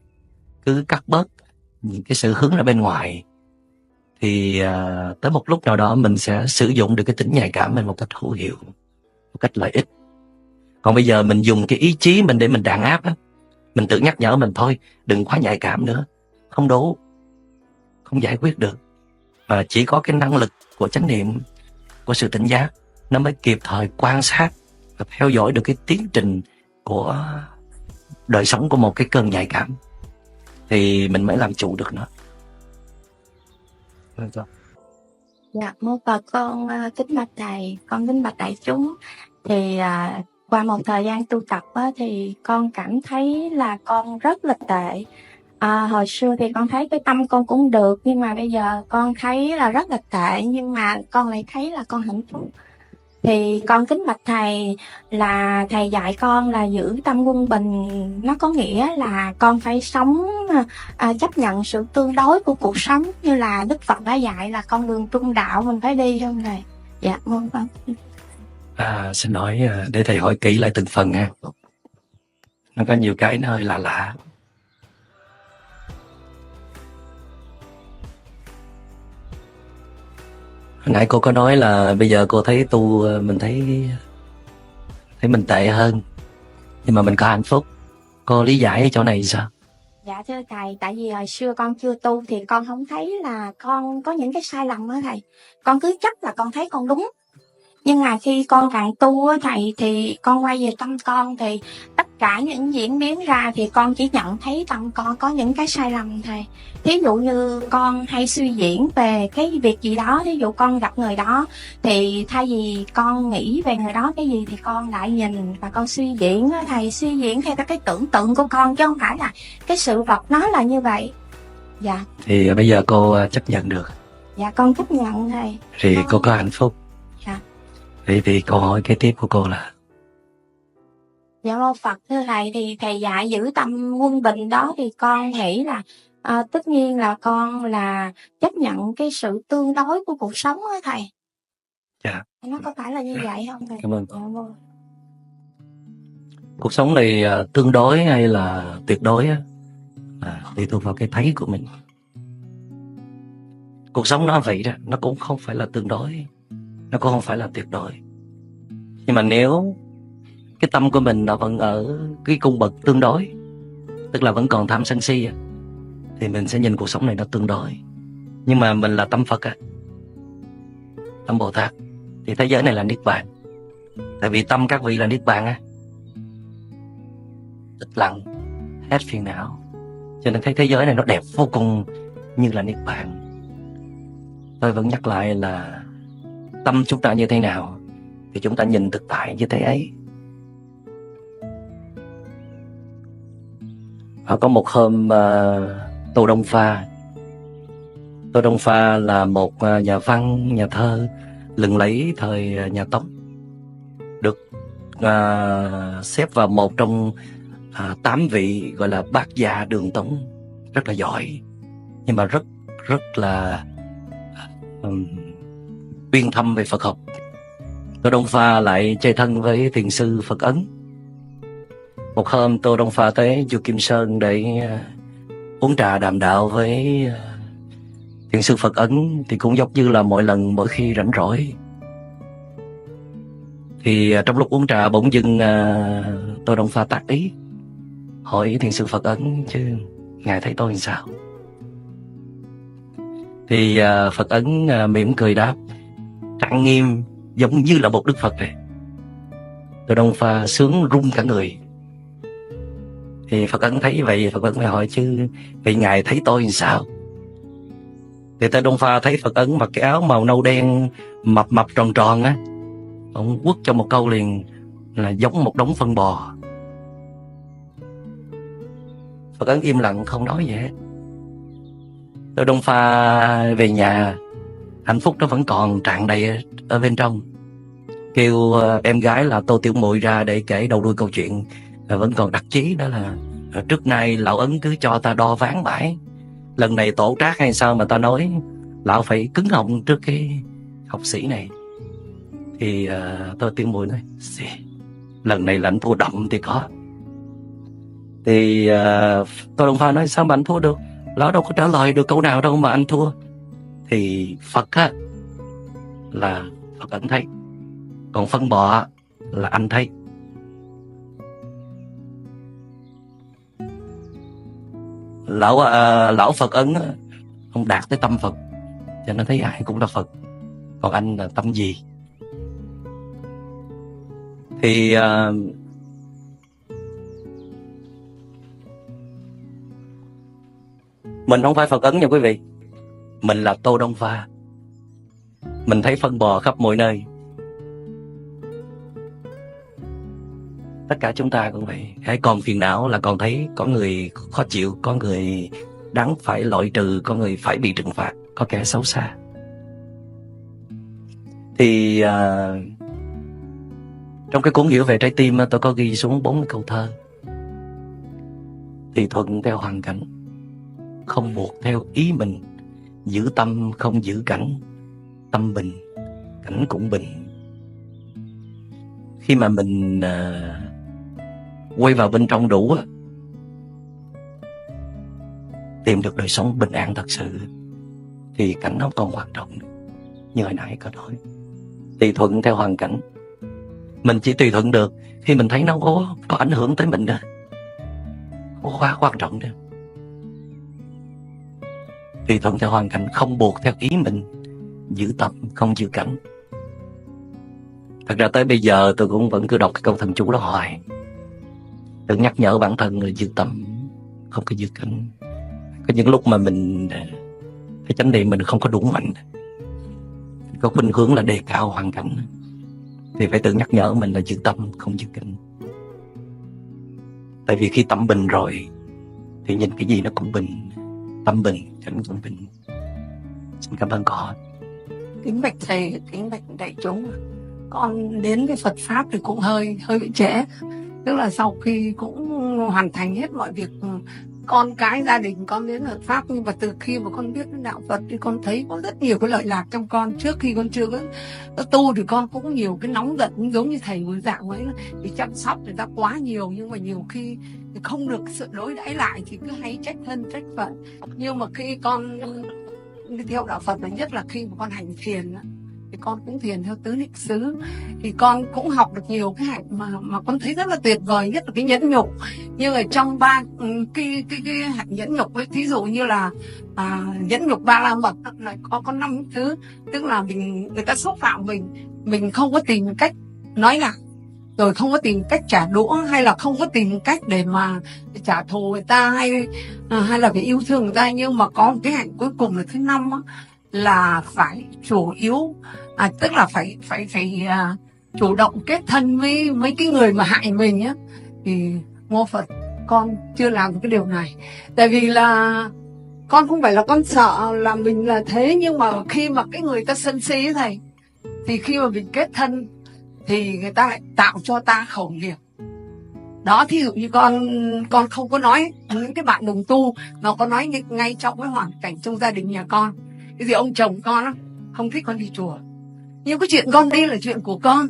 cứ cắt bớt những cái sự hướng ra bên ngoài, thì tới một lúc nào đó mình sẽ sử dụng được cái tính nhạy cảm mình một cách hữu hiệu, một cách lợi ích. Còn bây giờ mình dùng cái ý chí mình để mình đàn áp á, mình tự nhắc nhở mình thôi, đừng quá nhạy cảm nữa, không đủ, không giải quyết được. Mà chỉ có cái năng lực của chánh niệm, của sự tỉnh giác, nó mới kịp thời quan sát và theo dõi được cái tiến trình của đời sống của một cái cơn nhạy cảm, thì mình mới làm chủ được nó. Dạ, mô Phật, con kính bạch thầy, con kính bạch đại chúng. Thì qua một thời gian tu tập á, thì con cảm thấy là con rất là tệ. Hồi xưa thì con thấy cái tâm con cũng được, nhưng mà bây giờ con thấy là rất là tệ, nhưng mà con lại thấy là con hạnh phúc. Thì con kính bạch thầy là thầy dạy con là giữ tâm quân bình, nó có nghĩa là con phải sống chấp nhận sự tương đối của cuộc sống, như là Đức Phật đã dạy là con đường trung đạo mình phải đi không thầy? Dạ, vâng. Xin lỗi, để thầy hỏi kỹ lại từng phần ha. Nó có nhiều cái nó hơi lạ. Hồi nãy cô có nói là bây giờ cô thấy mình thấy mình tệ hơn, nhưng mà mình có hạnh phúc. Cô lý giải chỗ này sao? Dạ thưa thầy, tại vì hồi xưa con chưa tu thì con không thấy là con có những cái sai lầm á thầy. Con cứ chắc là con thấy con đúng. Nhưng mà khi con càng tu á thầy, thì con quay về tâm con, thì tất cả những diễn biến ra thì con chỉ nhận thấy tâm con có những cái sai lầm thầy. Thí dụ như con hay suy diễn về cái việc gì đó, thí dụ con gặp người đó, thì thay vì con nghĩ về người đó cái gì thì con lại nhìn và con suy diễn á thầy, suy diễn theo cái tưởng tượng của con, chứ không phải là cái sự vật nó là như vậy. Dạ. Thì bây giờ cô chấp nhận được. Dạ con chấp nhận thầy. Thì cô có hạnh phúc. Dạ. Vậy thì câu hỏi kế tiếp của cô là? Dạ mô Phật, thưa thầy, thì thầy dạy giữ tâm quân bình đó, thì con nghĩ là tất nhiên là con là chấp nhận cái sự tương đối của cuộc sống á thầy. Dạ. Nó có phải là như vậy không thầy? Cảm ơn. Dạ, vâng. Cuộc sống này tương đối hay là tuyệt đối á, tùy thuộc vào cái thấy của mình. Cuộc sống nó vậy đó, nó cũng không phải là tương đối, nó cũng không phải là tuyệt đối. Nhưng mà nếu cái tâm của mình nó vẫn ở cái cung bậc tương đối, tức là vẫn còn tham sân si, thì mình sẽ nhìn cuộc sống này nó tương đối. Nhưng mà mình là tâm Phật, tâm Bồ Tát, thì thế giới này là Niết Bàn. Tại vì tâm các vị là Niết Bàn tịch lặng, hết phiền não, cho nên thấy thế giới này nó đẹp vô cùng, như là Niết Bàn. Tôi vẫn nhắc lại là tâm chúng ta như thế nào thì chúng ta nhìn thực tại như thế ấy. Và có một hôm Tô Đông Pha là một nhà văn, nhà thơ lừng lẫy thời nhà Tống, được xếp vào một trong 8 vị gọi là bát gia đường Tống, rất là giỏi, nhưng mà rất là uyên thâm về Phật học. Tô Đông Pha lại chơi thân với thiền sư Phật Ấn. Một hôm Tô Đông Pha tới chùa Kim Sơn để uống trà đàm đạo với thiền sư Phật Ấn, thì cũng giống như là mỗi khi rảnh rỗi. Thì trong lúc uống trà bỗng dưng Tô Đông Pha tác ý hỏi thiền sư Phật Ấn, chứ ngài thấy tôi làm sao? Thì Phật Ấn mỉm cười đáp, trang nghiêm giống như là một Đức Phật vậy. Tô Đông Pha sướng run cả người, Thì Phật Ấn thấy vậy, Phật Ấn mới hỏi chứ vậy ngài thấy tôi làm sao? Thì Tây Đông Pha thấy Phật Ấn mặc cái áo màu nâu đen mập mập tròn tròn á, ông quất cho một câu liền là giống một đống phân bò. Phật Ấn im lặng không nói gì hết. Tây Đông Pha về nhà, hạnh phúc nó vẫn còn tràn đầy ở bên trong. Kêu em gái là Tô Tiểu Muội ra để kể đầu đuôi câu chuyện. Vẫn còn đặc chí đó là trước nay lão Ấn cứ cho ta đo ván mãi, lần này tổ trác hay sao mà ta nói lão phải cứng họng trước cái học sĩ này. Thì Tô Tiểu Muội nói lần này là anh thua đậm thì có. Thì Tô Đông Pha nói sao mà anh thua được, lão đâu có trả lời được câu nào đâu mà anh thua. Thì Phật á là Phật Ấn thấy, còn phân bò là anh thấy. Lão Phật Ấn ông đạt tới tâm Phật, cho nên thấy ai cũng là Phật. Còn anh là tâm gì? Thì mình không phải Phật Ấn nha quý vị, mình là Tô Đông Pha. Mình thấy phân bò khắp mọi nơi. Tất cả chúng ta cũng vậy. Hãy còn phiền não là còn thấy có người khó chịu, có người đáng phải loại trừ, có người phải bị trừng phạt, có kẻ xấu xa. Thì trong cái cuốn Hiểu Về Trái Tim tôi có ghi xuống 4 câu thơ. Thì thuận theo hoàn cảnh, không buộc theo ý mình, giữ tâm không giữ cảnh, tâm bình, cảnh cũng bình. Khi mà mình quay vào bên trong đủ, tìm được đời sống bình an thật sự, thì cảnh nó còn quan trọng. Như hồi nãy có nói, tùy thuận theo hoàn cảnh. Mình chỉ tùy thuận được khi mình thấy nó có ảnh hưởng tới mình nữa, quá quan trọng nữa. Tùy thuận theo hoàn cảnh, không buộc theo ý mình, giữ tâm không giữ cảnh. Thật ra tới bây giờ tôi cũng vẫn cứ đọc cái câu thần chú đó hoài, tự nhắc nhở bản thân là giữ tâm không có giữ cảnh. Có những lúc mà mình cái chánh niệm mình không có đủ mạnh, có khuynh hướng là đề cao hoàn cảnh, thì phải tự nhắc nhở mình là giữ tâm không giữ cảnh. Tại vì khi tâm bình rồi thì nhìn cái gì nó cũng bình, tâm bình cảnh cũng bình. Xin cảm ơn con. Kính bạch thầy, kính bạch đại chúng, con đến với Phật pháp thì cũng hơi bị trễ. Tức là sau khi cũng hoàn thành hết mọi việc con cái gia đình con đến Phật pháp, nhưng mà từ khi mà con biết đến đạo Phật thì con thấy có rất nhiều cái lợi lạc trong con. Trước khi con chưa có tu thì con cũng nhiều cái nóng giận, cũng giống như thầy vừa giảng ấy, thì chăm sóc người ta quá nhiều, nhưng mà nhiều khi thì không được sự đối đãi lại thì cứ hay trách thân trách phận. Nhưng mà khi con đi theo đạo Phật, là nhất là khi mà con hành thiền thì con cũng thiền theo tứ niệm xứ, thì con cũng học được nhiều cái hạnh mà con thấy rất là tuyệt vời, nhất là cái nhẫn nhục. Nhưng ở trong cái hạnh nhẫn nhục ấy, thí dụ như là nhẫn nhục ba la mật là có 5 thứ. Tức là người ta xúc phạm mình không có tìm cách nói lại, rồi không có tìm cách trả đũa, hay là không có tìm cách để mà trả thù người ta, hay là phải yêu thương người ta. Nhưng mà có một cái hạnh cuối cùng là thứ 5 á, là phải chủ yếu tức là phải chủ động kết thân với mấy cái người mà hại mình á. Thì mô Phật con chưa làm được cái điều này, tại vì là con không phải là con sợ là mình là thế, nhưng mà khi mà cái người ta sân si với thầy, thì khi mà mình kết thân thì người ta lại tạo cho ta khẩu nghiệp đó. Thí dụ như con không có nói những cái bạn đồng tu, mà con nói ngay trong cái hoàn cảnh trong gia đình nhà con. Cái gì ông chồng con á, không thích con đi chùa, nhưng cái chuyện con đi là chuyện của con,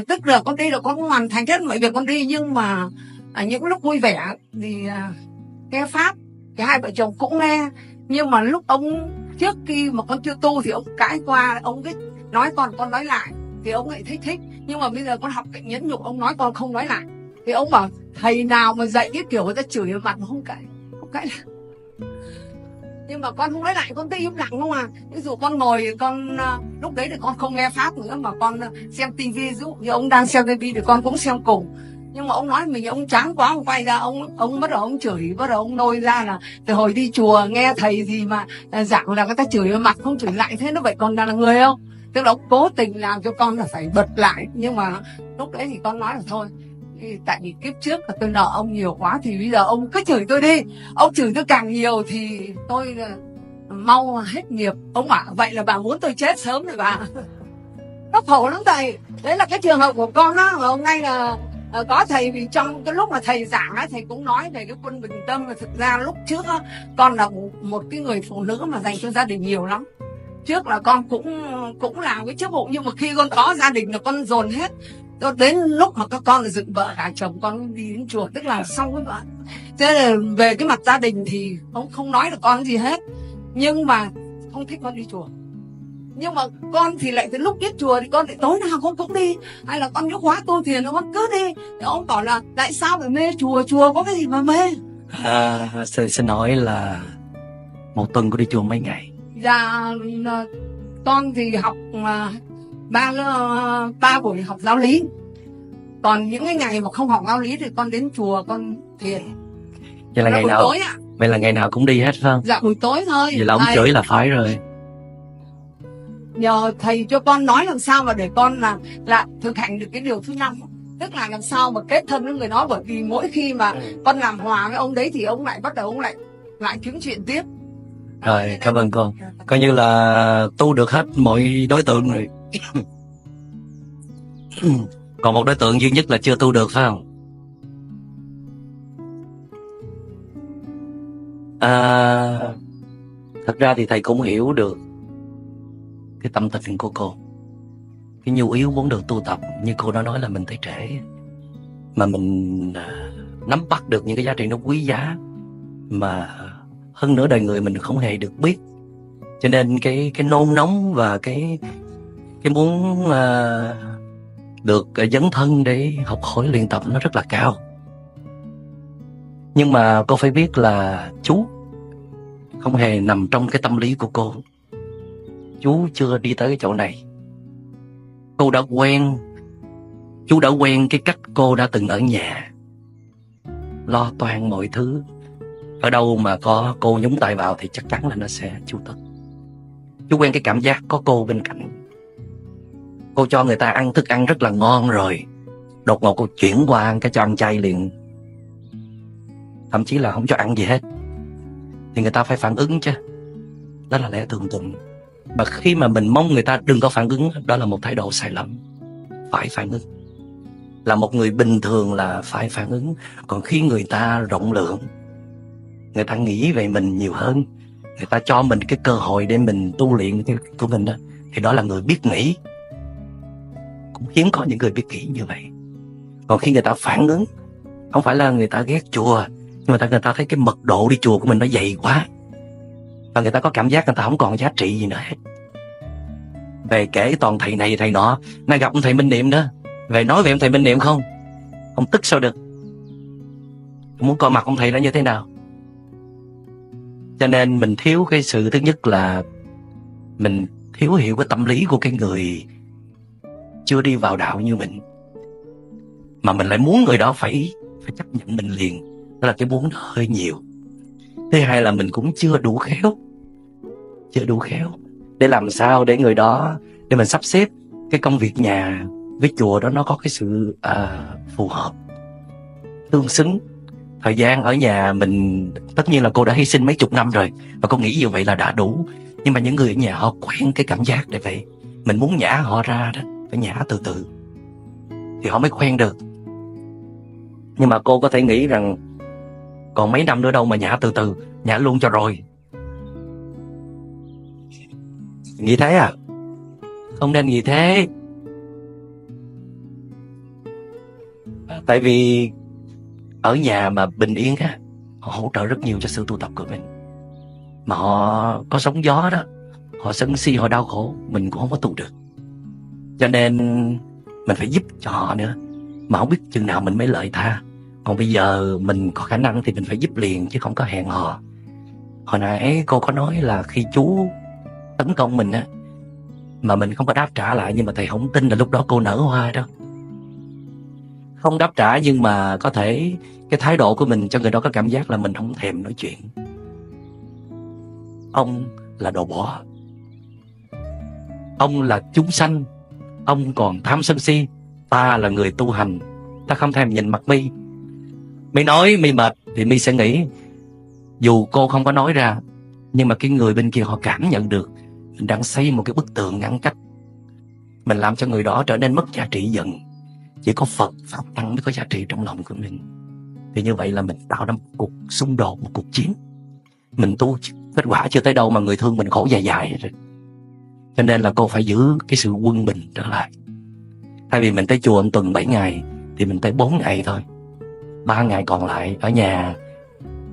tức là con đi là con hoàn thành hết mọi việc con đi. Nhưng mà những lúc vui vẻ thì nghe pháp thì hai vợ chồng cũng nghe. Nhưng mà lúc ông trước khi mà con chưa tu thì ông cãi qua, ông biết nói con nói lại thì ông lại thích. Nhưng mà bây giờ con học cách nhẫn nhục, ông nói con không nói lại thì ông bảo thầy nào mà dạy cái kiểu người ta chửi vào mặt mà không cãi lại. Nhưng mà con không nói lại, con thấy im lặng không à. Ví dụ con ngồi, con lúc đấy thì con không nghe pháp nữa, mà con xem tivi, ví dụ như ông đang xem tivi thì con cũng xem cùng. Nhưng mà ông nói mình ông chán quá, ông quay ra ông bắt đầu ông chửi, bắt đầu ông nôi ra là từ hồi đi chùa nghe thầy gì mà giảng là người ta chửi vào mặt không chửi lại, thế nó vậy còn là người không? Tức là ông cố tình làm cho con là phải bật lại. Nhưng mà lúc đấy thì con nói là thôi, tại vì kiếp trước là tôi nợ ông nhiều quá, thì bây giờ ông cứ chửi tôi đi, ông chửi tôi càng nhiều thì tôi mau hết nghiệp. Ông bảo vậy là bà muốn tôi chết sớm rồi bà. Nó khổ lắm thầy. Đấy là cái trường hợp của con đó. Mà hôm nay là có thầy, vì trong cái lúc mà thầy giảng á, thầy cũng nói về cái quân bình tâm. Mà thực ra lúc trước á, con là một cái người phụ nữ mà dành cho gia đình nhiều lắm. Trước là con cũng làm cái chức vụ, nhưng mà khi con có gia đình là con dồn hết. Rồi đến lúc mà các con là dựng vợ cả chồng, con đi đến chùa, tức là xong với vợ. Thế là về cái mặt gia đình thì ông không nói được con gì hết, nhưng mà không thích con đi chùa. Nhưng mà con thì lại từ lúc biết chùa thì con lại tối nào con cũng đi, hay là con nhớ khóa tu thiền con cứ đi. Thì ông bảo là tại sao phải mê chùa, chùa có cái gì mà mê? Xin hỏi là một tuần có đi chùa mấy ngày? Dạ con thì học ba buổi học giáo lý. Còn những cái ngày mà không học giáo lý thì con đến chùa con thiền. Vậy là ngày buổi nào? Tối ạ. Vậy là ngày nào cũng đi hết phải không? Dạ buổi tối thôi. Vậy là ông chửi là phải rồi. Nhờ thầy cho con nói làm sao mà để con là thực hành được cái điều thứ 5, tức là làm sao mà kết thân với người đó. Bởi vì mỗi khi mà con làm hòa với ông đấy thì ông lại bắt đầu ông lại kiếm chuyện tiếp. Rồi, cảm ơn con. Coi như là tu được hết mọi đối tượng rồi. Còn một đối tượng duy nhất là chưa tu được phải không? Thật ra thì thầy cũng hiểu được cái tâm tình của cô, cái nhu yếu muốn được tu tập. Như cô đã nói là mình tới trễ, mà mình nắm bắt được những cái giá trị nó quý giá mà hơn nữa đời người mình không hề được biết. Cho nên cái nôn nóng và cái muốn được dấn thân để học hỏi luyện tập nó rất là cao. Nhưng mà cô phải biết là chú không hề nằm trong cái tâm lý của cô. Chú chưa đi tới cái chỗ này. Chú đã quen cái cách cô đã từng ở nhà, lo toan mọi thứ. Ở đâu mà có cô nhúng tay vào thì chắc chắn là nó sẽ chu tất. Chú quen cái cảm giác có cô bên cạnh. Cô cho người ta ăn thức ăn rất là ngon rồi, đột ngột cô chuyển qua ăn cái cho ăn chay liền, thậm chí là không cho ăn gì hết, thì người ta phải phản ứng chứ. Đó là lẽ thường tình. Mà khi mà mình mong người ta đừng có phản ứng, đó là một thái độ sai lầm. Phải phản ứng. Là một người bình thường là phải phản ứng. Còn khi người ta rộng lượng, người ta nghĩ về mình nhiều hơn, người ta cho mình cái cơ hội để mình tu luyện của mình đó, thì đó là người biết nghĩ. Cũng hiếm có những người biết nghĩ như vậy. Còn khi người ta phản ứng, không phải là người ta ghét chùa, nhưng mà người ta thấy cái mật độ đi chùa của mình nó dày quá, và người ta có cảm giác người ta không còn giá trị gì nữa hết. Về kể toàn thầy này thầy nọ, nay gặp ông thầy Minh Niệm đó, về nói về ông thầy Minh Niệm không tức sao được. Muốn coi mặt ông thầy đó như thế nào. Cho nên mình thiếu cái sự, thứ nhất là mình thiếu hiểu cái tâm lý của cái người chưa đi vào đạo như mình, mà mình lại muốn người đó phải chấp nhận mình liền. Đó là cái muốn nó hơi nhiều. Thứ hai là mình cũng chưa đủ khéo để làm sao để người đó, để mình sắp xếp cái công việc nhà với chùa đó nó có cái sự phù hợp, tương xứng. Thời gian ở nhà mình, tất nhiên là cô đã hy sinh mấy chục năm rồi, và cô nghĩ như vậy là đã đủ. Nhưng mà những người ở nhà họ quen cái cảm giác để vậy. Mình muốn nhả họ ra đó, phải nhả từ từ thì họ mới quen được. Nhưng mà cô có thể nghĩ rằng còn mấy năm nữa đâu mà nhả từ từ, nhả luôn cho rồi. Nghĩ thế à? Không nên nghĩ thế. Tại vì ở nhà mà bình yên á, họ hỗ trợ rất nhiều cho sự tu tập của mình. Mà họ có sóng gió đó, họ sân si, họ đau khổ, mình cũng không có tu được. Cho nên mình phải giúp cho họ nữa. Mà không biết chừng nào mình mới lợi tha. Còn bây giờ mình có khả năng thì mình phải giúp liền, chứ không có hẹn hò. Hồi nãy cô có nói là khi chú tấn công mình á, mà mình không có đáp trả lại, nhưng mà thầy không tin là lúc đó cô nở hoa đâu. không đáp trả, nhưng mà có thể cái thái độ của mình cho người đó có cảm giác là mình không thèm nói chuyện. Ông là đồ bỏ, ông là chúng sanh, ông còn tham sân si. Ta là người tu hành, ta không thèm nhìn mặt mi. Mi nói mi mệt thì mi sẽ nghĩ, dù cô không có nói ra, nhưng mà cái người bên kia họ cảm nhận được mình đang xây một cái bức tường ngăn cách. Mình làm cho người đó trở nên mất giá trị dần. Chỉ có Phật Pháp Tăng mới có giá trị trong lòng của mình. Thì như vậy là mình tạo ra một cuộc xung đột, một cuộc chiến. Mình tu kết quả chưa tới đâu mà người thương mình khổ dài dài rồi. Cho nên là cô phải giữ cái sự quân bình trở lại. Thay vì mình tới chùa một tuần 7 ngày thì mình tới 4 ngày thôi. 3 ngày còn lại ở nhà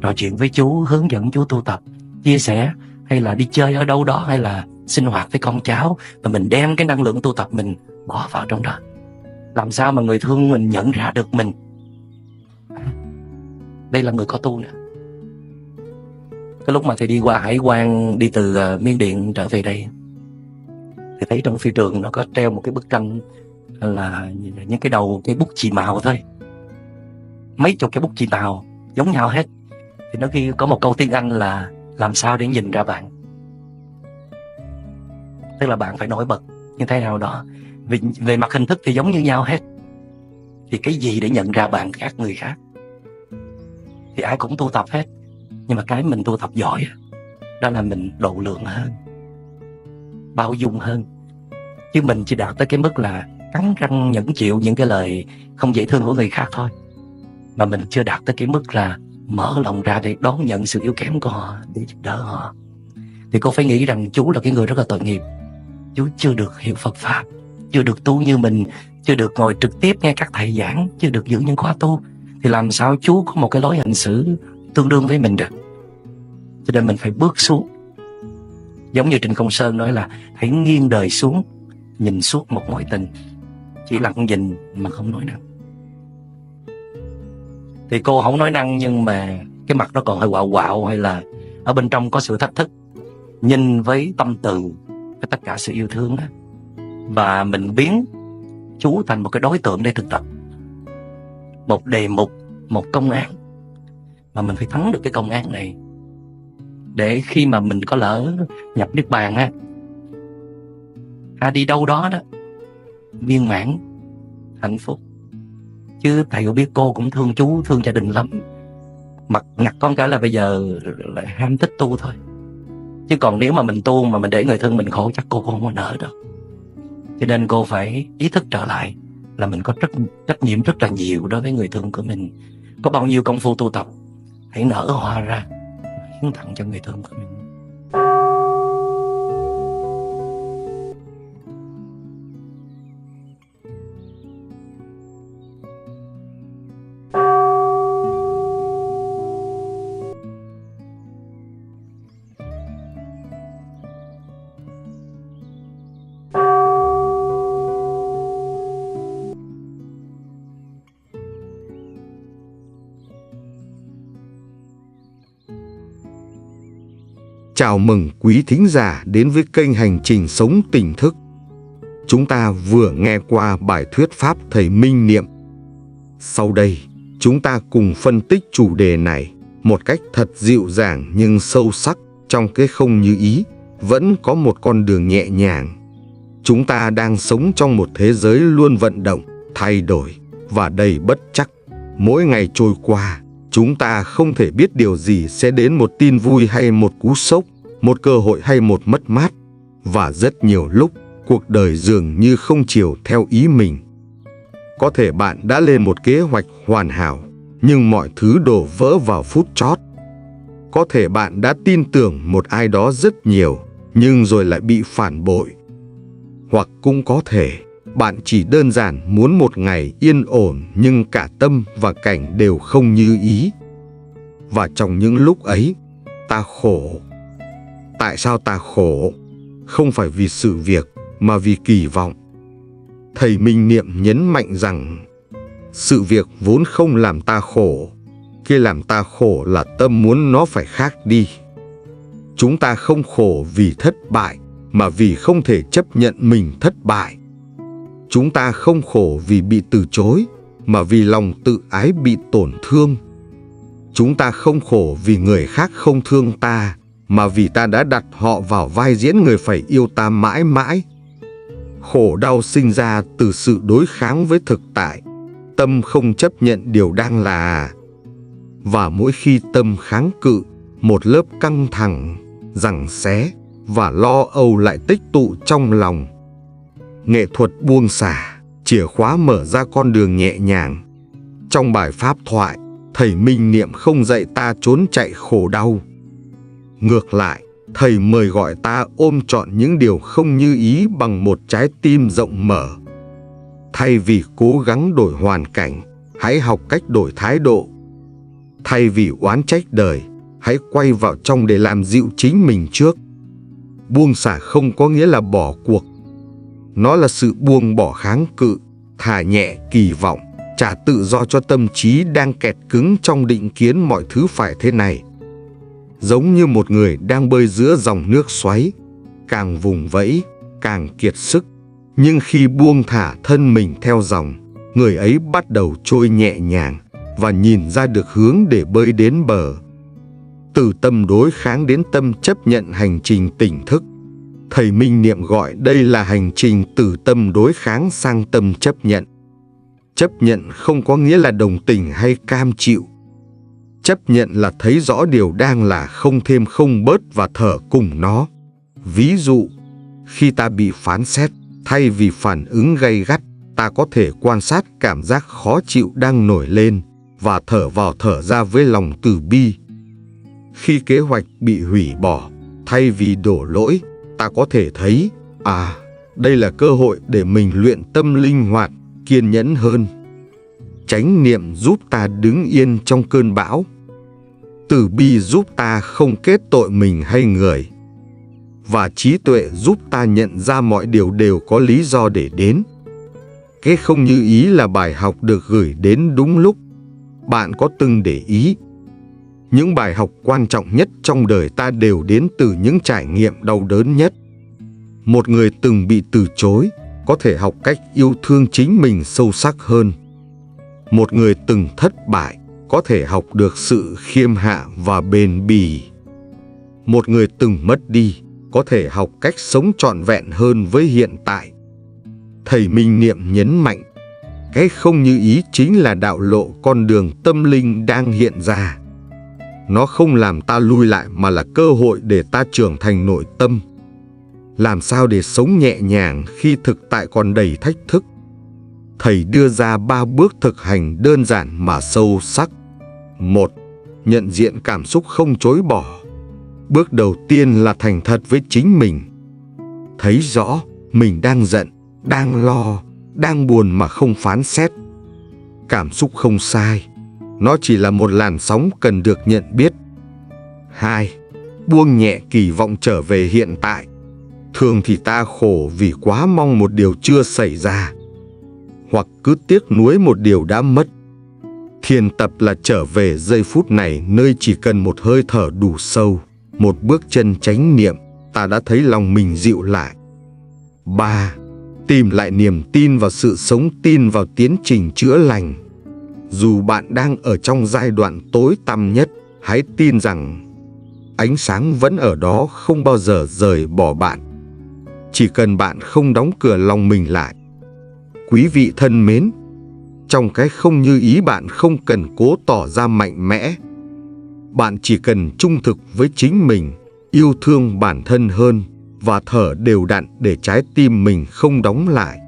trò chuyện với chú, hướng dẫn chú tu tập, chia sẻ, hay là đi chơi ở đâu đó, hay là sinh hoạt với con cháu, và mình đem cái năng lượng tu tập mình bỏ vào trong đó. Làm sao mà người thương mình nhận ra được mình đây là người có tu nè. Cái lúc mà thầy đi qua hải quan, đi từ Miến Điện trở về đây, thì thấy trong phi trường nó có treo một cái bức tranh là những cái đầu cái bút chì màu thôi, mấy chục cái bút chì màu giống nhau hết. Thì nó ghi có một câu tiếng Anh là làm sao để nhìn ra bạn. Tức là bạn phải nổi bật như thế nào đó. Về mặt hình thức thì giống như nhau hết. Thì cái gì để nhận ra bạn khác người khác? Thì ai cũng tu tập hết. Nhưng mà cái mình tu tập giỏi đó là mình độ lượng hơn, bao dung hơn. Chứ mình chỉ đạt tới cái mức là cắn răng nhẫn chịu những cái lời không dễ thương của người khác thôi. Mà mình chưa đạt tới cái mức là mở lòng ra để đón nhận sự yếu kém của họ, để giúp đỡ họ. Thì cô phải nghĩ rằng chú là cái người rất là tội nghiệp. Chú chưa được hiểu Phật Pháp, chưa được tu như mình, chưa được ngồi trực tiếp nghe các thầy giảng, chưa được giữ những khóa tu. Thì làm sao chú có một cái lối hành xử tương đương với mình được? Cho nên mình phải bước xuống. Giống như Trịnh Công Sơn nói là hãy nghiêng đời xuống, nhìn suốt một mối tình. Chỉ lặng nhìn mà không nói năng. Thì cô không nói năng, nhưng mà cái mặt nó còn hơi quạo quạo, hay là ở bên trong có sự thách thức. Nhìn với tâm từ, với tất cả sự yêu thương đó. Và mình biến chú thành một cái đối tượng để thực tập, một đề mục, một công án. Mà mình phải thắng được cái công án này, để khi mà mình có lỡ nhập Niết Bàn đi đâu đó đó viên mãn, hạnh phúc. Chứ thầy có biết cô cũng thương chú, thương gia đình lắm. Mặt ngặt con cái là bây giờ lại ham thích tu thôi. Chứ còn nếu mà mình tu mà mình để người thân mình khổ, chắc cô không có nỡ đâu. Cho nên cô phải ý thức trở lại là mình có trách nhiệm rất là nhiều đối với người thương của mình. Có bao nhiêu công phu tu tập, hãy nở hoa ra, hiến tặng cho người thương của mình. Chào mừng quý thính giả đến với kênh Hành trình sống tỉnh thức. Chúng ta vừa nghe qua bài thuyết pháp thầy Minh Niệm. Sau đây, chúng ta cùng phân tích chủ đề này một cách thật dịu dàng nhưng sâu sắc. Trong cái không như ý, vẫn có một con đường nhẹ nhàng. Chúng ta đang sống trong một thế giới luôn vận động, thay đổi và đầy bất chắc. Mỗi ngày trôi qua, chúng ta không thể biết điều gì sẽ đến, một tin vui hay một cú sốc, một cơ hội hay một mất mát. Và rất nhiều lúc, cuộc đời dường như không chiều theo ý mình. Có thể bạn đã lên một kế hoạch hoàn hảo, nhưng mọi thứ đổ vỡ vào phút chót. Có thể bạn đã tin tưởng một ai đó rất nhiều, nhưng rồi lại bị phản bội. Hoặc cũng có thể bạn chỉ đơn giản muốn một ngày yên ổn, nhưng cả tâm và cảnh đều không như ý. Và trong những lúc ấy, ta khổ. Tại sao ta khổ? Không phải vì sự việc, mà vì kỳ vọng. Thầy Minh Niệm nhấn mạnh rằng sự việc vốn không làm ta khổ. Khi làm ta khổ là tâm muốn nó phải khác đi. Chúng ta không khổ vì thất bại, mà vì không thể chấp nhận mình thất bại. Chúng ta không khổ vì bị từ chối, mà vì lòng tự ái bị tổn thương. Chúng ta không khổ vì người khác không thương ta, mà vì ta đã đặt họ vào vai diễn người phải yêu ta mãi mãi. Khổ đau sinh ra từ sự đối kháng với thực tại, tâm không chấp nhận điều đang là. Và mỗi khi tâm kháng cự, một lớp căng thẳng, giằng xé và lo âu lại tích tụ trong lòng. Nghệ thuật buông xả, chìa khóa mở ra con đường nhẹ nhàng. Trong bài pháp thoại, Thầy Minh Niệm không dạy ta trốn chạy khổ đau. Ngược lại, Thầy mời gọi ta ôm trọn những điều không như ý bằng một trái tim rộng mở. Thay vì cố gắng đổi hoàn cảnh, hãy học cách đổi thái độ. Thay vì oán trách đời, hãy quay vào trong để làm dịu chính mình trước. Buông xả không có nghĩa là bỏ cuộc. Nó là sự buông bỏ kháng cự, thả nhẹ kỳ vọng, trả tự do cho tâm trí đang kẹt cứng trong định kiến mọi thứ phải thế này. Giống như một người đang bơi giữa dòng nước xoáy, càng vùng vẫy, càng kiệt sức. Nhưng khi buông thả thân mình theo dòng, người ấy bắt đầu trôi nhẹ nhàng và nhìn ra được hướng để bơi đến bờ. Từ tâm đối kháng đến tâm chấp nhận hành trình tỉnh thức. Thầy Minh Niệm gọi đây là hành trình từ tâm đối kháng sang tâm chấp nhận. Chấp nhận không có nghĩa là đồng tình hay cam chịu. Chấp nhận là thấy rõ điều đang là, không thêm không bớt và thở cùng nó. Ví dụ, khi ta bị phán xét, thay vì phản ứng gay gắt, ta có thể quan sát cảm giác khó chịu đang nổi lên và thở vào thở ra với lòng từ bi. Khi kế hoạch bị hủy bỏ, thay vì đổ lỗi, ta có thể thấy, đây là cơ hội để mình luyện tâm linh hoạt, kiên nhẫn hơn. Chánh niệm giúp ta đứng yên trong cơn bão. Từ bi giúp ta không kết tội mình hay người. Và trí tuệ giúp ta nhận ra mọi điều đều có lý do để đến. Cái không như ý là bài học được gửi đến đúng lúc. Bạn có từng để ý? Những bài học quan trọng nhất trong đời ta đều đến từ những trải nghiệm đau đớn nhất. Một người từng bị từ chối có thể học cách yêu thương chính mình sâu sắc hơn. Một người từng thất bại có thể học được sự khiêm hạ và bền bỉ. Một người từng mất đi có thể học cách sống trọn vẹn hơn với hiện tại. Thầy Minh Niệm nhấn mạnh, cái không như ý chính là đạo lộ con đường tâm linh đang hiện ra. Nó không làm ta lui lại mà là cơ hội để ta trưởng thành nội tâm. Làm sao để sống nhẹ nhàng khi thực tại còn đầy thách thức? Thầy đưa ra 3 bước thực hành đơn giản mà sâu sắc. 1. Nhận diện cảm xúc không chối bỏ. Bước đầu tiên là thành thật với chính mình. Thấy rõ mình đang giận, đang lo, đang buồn mà không phán xét. Cảm xúc không sai, nó chỉ là một làn sóng cần được nhận biết. 2. Buông nhẹ kỳ vọng trở về hiện tại. Thường thì ta khổ vì quá mong một điều chưa xảy ra, hoặc cứ tiếc nuối một điều đã mất. Thiền tập là trở về giây phút này, nơi chỉ cần một hơi thở đủ sâu, một bước chân chánh niệm, ta đã thấy lòng mình dịu lại. 3. Tìm lại niềm tin vào sự sống, tin vào tiến trình chữa lành. Dù bạn đang ở trong giai đoạn tối tăm nhất, hãy tin rằng ánh sáng vẫn ở đó, không bao giờ rời bỏ bạn. Chỉ cần bạn không đóng cửa lòng mình lại. Quý vị thân mến, trong cái không như ý bạn không cần cố tỏ ra mạnh mẽ. Bạn chỉ cần trung thực với chính mình, yêu thương bản thân hơn và thở đều đặn để trái tim mình không đóng lại.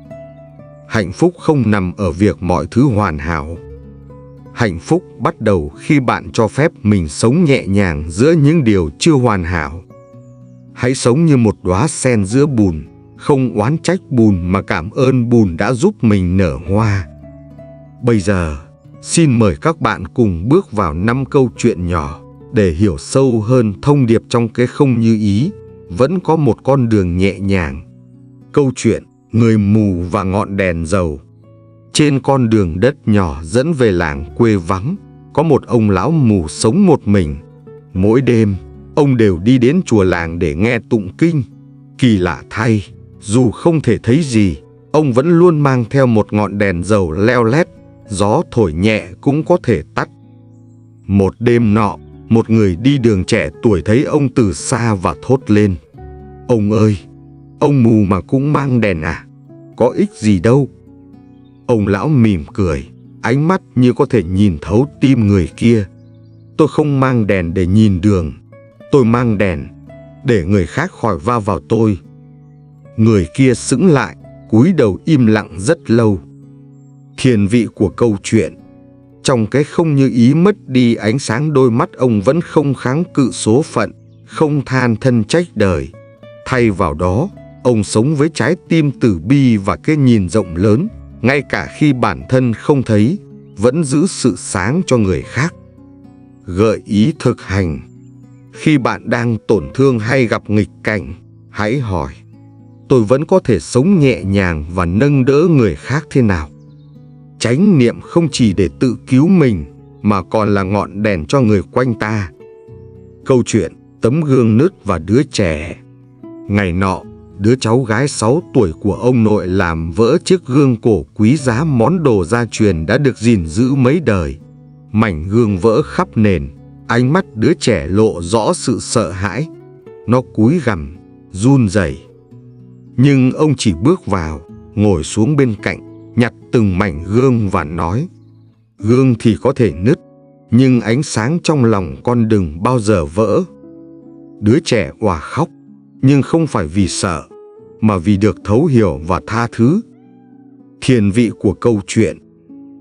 Hạnh phúc không nằm ở việc mọi thứ hoàn hảo. Hạnh phúc bắt đầu khi bạn cho phép mình sống nhẹ nhàng giữa những điều chưa hoàn hảo. Hãy sống như một đóa sen giữa bùn, không oán trách bùn mà cảm ơn bùn đã giúp mình nở hoa. Bây giờ, xin mời các bạn cùng bước vào 5 câu chuyện nhỏ để hiểu sâu hơn thông điệp trong cái không như ý. Vẫn có một con đường nhẹ nhàng. Câu chuyện Người mù và ngọn đèn dầu. Trên con đường đất nhỏ dẫn về làng quê vắng, có một ông lão mù sống một mình. Mỗi đêm, ông đều đi đến chùa làng để nghe tụng kinh. Kỳ lạ thay, dù không thể thấy gì, ông vẫn luôn mang theo một ngọn đèn dầu leo lét, gió thổi nhẹ cũng có thể tắt. Một đêm nọ, một người đi đường trẻ tuổi thấy ông từ xa và thốt lên: "Ông ơi, ông mù mà cũng mang đèn à? Có ích gì đâu." Ông lão mỉm cười, ánh mắt như có thể nhìn thấu tim người kia. "Tôi không mang đèn để nhìn đường, tôi mang đèn để người khác khỏi va vào tôi." Người kia sững lại, cúi đầu im lặng rất lâu. Thiền vị của câu chuyện: trong cái không như ý mất đi ánh sáng đôi mắt ông vẫn không kháng cự số phận, không than thân trách đời. Thay vào đó, ông sống với trái tim từ bi và cái nhìn rộng lớn, ngay cả khi bản thân không thấy, vẫn giữ sự sáng cho người khác. Gợi ý thực hành: khi bạn đang tổn thương hay gặp nghịch cảnh, hãy hỏi: tôi vẫn có thể sống nhẹ nhàng và nâng đỡ người khác thế nào? Chánh niệm không chỉ để tự cứu mình, mà còn là ngọn đèn cho người quanh ta. Câu chuyện tấm gương nứt và đứa trẻ. Ngày nọ, đứa cháu gái 6 tuổi của ông nội làm vỡ chiếc gương cổ quý giá, món đồ gia truyền đã được gìn giữ mấy đời. Mảnh gương vỡ khắp nền, ánh mắt đứa trẻ lộ rõ sự sợ hãi. Nó cúi gằm, run rẩy. Nhưng ông chỉ bước vào, ngồi xuống bên cạnh, nhặt từng mảnh gương và nói: gương thì có thể nứt, nhưng ánh sáng trong lòng con đừng bao giờ vỡ. Đứa trẻ òa khóc, nhưng không phải vì sợ, mà vì được thấu hiểu và tha thứ. Thiền vị của câu chuyện: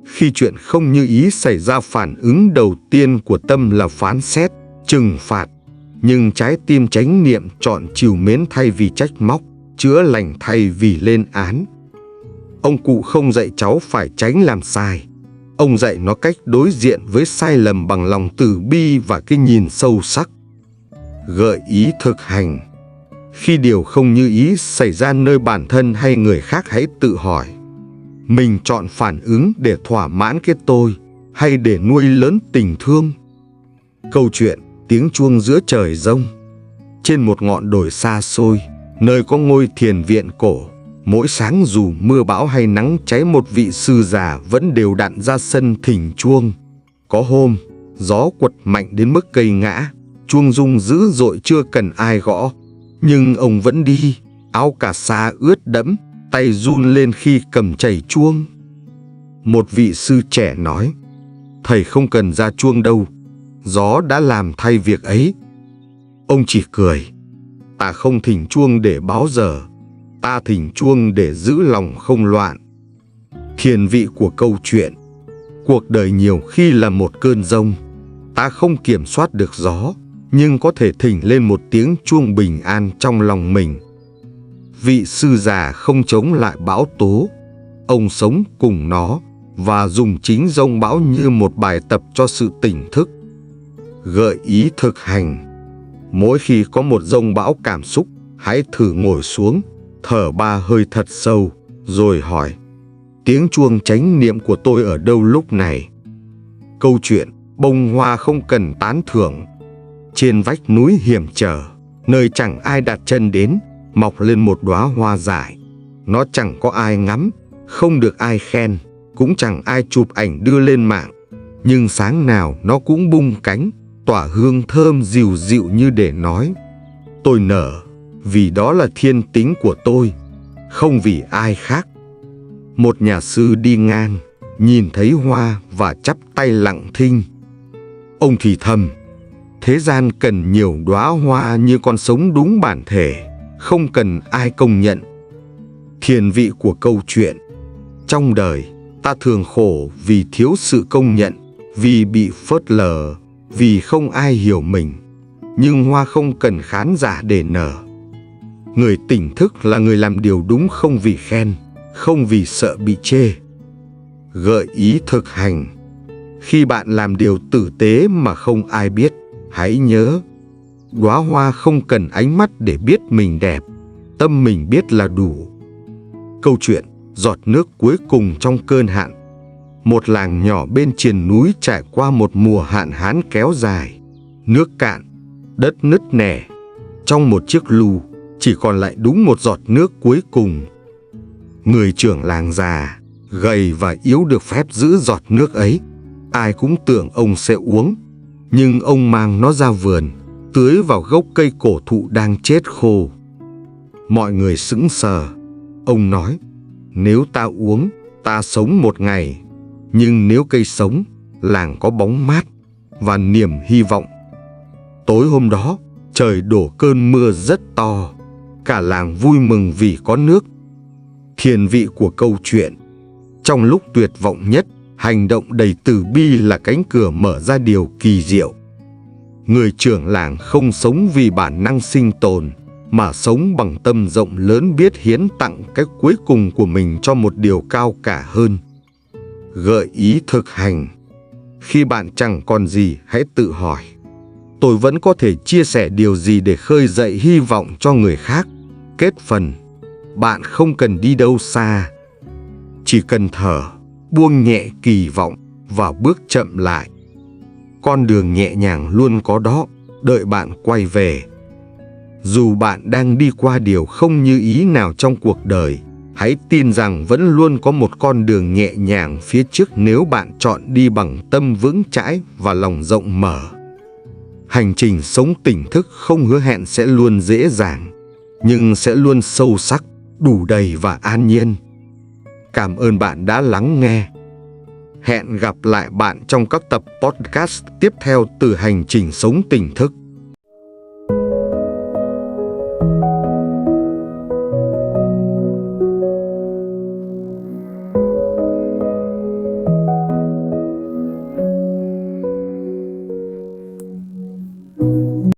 khi chuyện không như ý xảy ra, phản ứng đầu tiên của tâm là phán xét, trừng phạt, nhưng trái tim chánh niệm chọn trìu mến thay vì trách móc, chữa lành thay vì lên án. Ông cụ không dạy cháu phải tránh làm sai, ông dạy nó cách đối diện với sai lầm bằng lòng từ bi và cái nhìn sâu sắc. Gợi ý thực hành: khi điều không như ý xảy ra nơi bản thân hay người khác, hãy tự hỏi: mình chọn phản ứng để thỏa mãn cái tôi hay để nuôi lớn tình thương? Câu chuyện tiếng chuông giữa trời giông. Trên một ngọn đồi xa xôi, nơi có ngôi thiền viện cổ, mỗi sáng dù mưa bão hay nắng cháy, một vị sư già vẫn đều đặn ra sân thỉnh chuông. Có hôm, gió quật mạnh đến mức cây ngã, chuông rung dữ dội chưa cần ai gõ. Nhưng ông vẫn đi, áo cà sa ướt đẫm, tay run lên khi cầm chảy chuông. Một vị sư trẻ nói: thầy không cần ra chuông đâu, gió đã làm thay việc ấy. Ông chỉ cười: ta không thỉnh chuông để báo giờ, ta thỉnh chuông để giữ lòng không loạn. Thiền vị của câu chuyện: cuộc đời nhiều khi là một cơn giông, ta không kiểm soát được gió, nhưng có thể thỉnh lên một tiếng chuông bình an trong lòng mình. Vị sư già không chống lại bão tố, ông sống cùng nó và dùng chính giông bão như một bài tập cho sự tỉnh thức. Gợi ý thực hành: mỗi khi có một giông bão cảm xúc, hãy thử ngồi xuống, thở 3 hơi thật sâu, rồi hỏi: tiếng chuông chánh niệm của tôi ở đâu lúc này? Câu chuyện bông hoa không cần tán thưởng. Trên vách núi hiểm trở, nơi chẳng ai đặt chân đến, mọc lên một đóa hoa dại. Nó chẳng có ai ngắm, không được ai khen, cũng chẳng ai chụp ảnh đưa lên mạng. Nhưng sáng nào nó cũng bung cánh, tỏa hương thơm dịu dịu như để nói: tôi nở vì đó là thiên tính của tôi, không vì ai khác. Một nhà sư đi ngang, nhìn thấy hoa và chắp tay lặng thinh. Ông thì thầm: thế gian cần nhiều đóa hoa như con sống đúng bản thể, không cần ai công nhận. Thiền vị của câu chuyện: trong đời, ta thường khổ vì thiếu sự công nhận, vì bị phớt lờ, vì không ai hiểu mình. Nhưng hoa không cần khán giả để nở. Người tỉnh thức là người làm điều đúng không vì khen, không vì sợ bị chê. Gợi ý thực hành: khi bạn làm điều tử tế mà không ai biết, hãy nhớ, đóa hoa không cần ánh mắt để biết mình đẹp, tâm mình biết là đủ. Câu chuyện giọt nước cuối cùng trong cơn hạn. Một làng nhỏ bên triền núi trải qua một mùa hạn hán kéo dài. Nước cạn, đất nứt nẻ. Trong một chiếc lu, chỉ còn lại đúng một giọt nước cuối cùng. Người trưởng làng già gầy và yếu được phép giữ giọt nước ấy. Ai cũng tưởng ông sẽ uống, nhưng ông mang nó ra vườn, tưới vào gốc cây cổ thụ đang chết khô. Mọi người sững sờ. Ông nói, nếu ta uống, ta sống 1 ngày, nhưng nếu cây sống, làng có bóng mát và niềm hy vọng. Tối hôm đó, trời đổ cơn mưa rất to. Cả làng vui mừng vì có nước. Thiền vị của câu chuyện: trong lúc tuyệt vọng nhất, hành động đầy từ bi là cánh cửa mở ra điều kỳ diệu. Người trưởng làng không sống vì bản năng sinh tồn, mà sống bằng tâm rộng lớn, biết hiến tặng cái cuối cùng của mình cho một điều cao cả hơn. Gợi ý thực hành: khi bạn chẳng còn gì, hãy tự hỏi, tôi vẫn có thể chia sẻ điều gì để khơi dậy hy vọng cho người khác. Kết phần: bạn không cần đi đâu xa, chỉ cần thở, buông nhẹ kỳ vọng và bước chậm lại. Con đường nhẹ nhàng luôn có đó, đợi bạn quay về. Dù bạn đang đi qua điều không như ý nào trong cuộc đời, hãy tin rằng vẫn luôn có một con đường nhẹ nhàng phía trước nếu bạn chọn đi bằng tâm vững chãi và lòng rộng mở. Hành trình sống tỉnh thức không hứa hẹn sẽ luôn dễ dàng, nhưng sẽ luôn sâu sắc, đủ đầy và an nhiên. Cảm ơn bạn đã lắng nghe. Hẹn gặp lại bạn trong các tập podcast tiếp theo từ Hành trình sống tỉnh thức.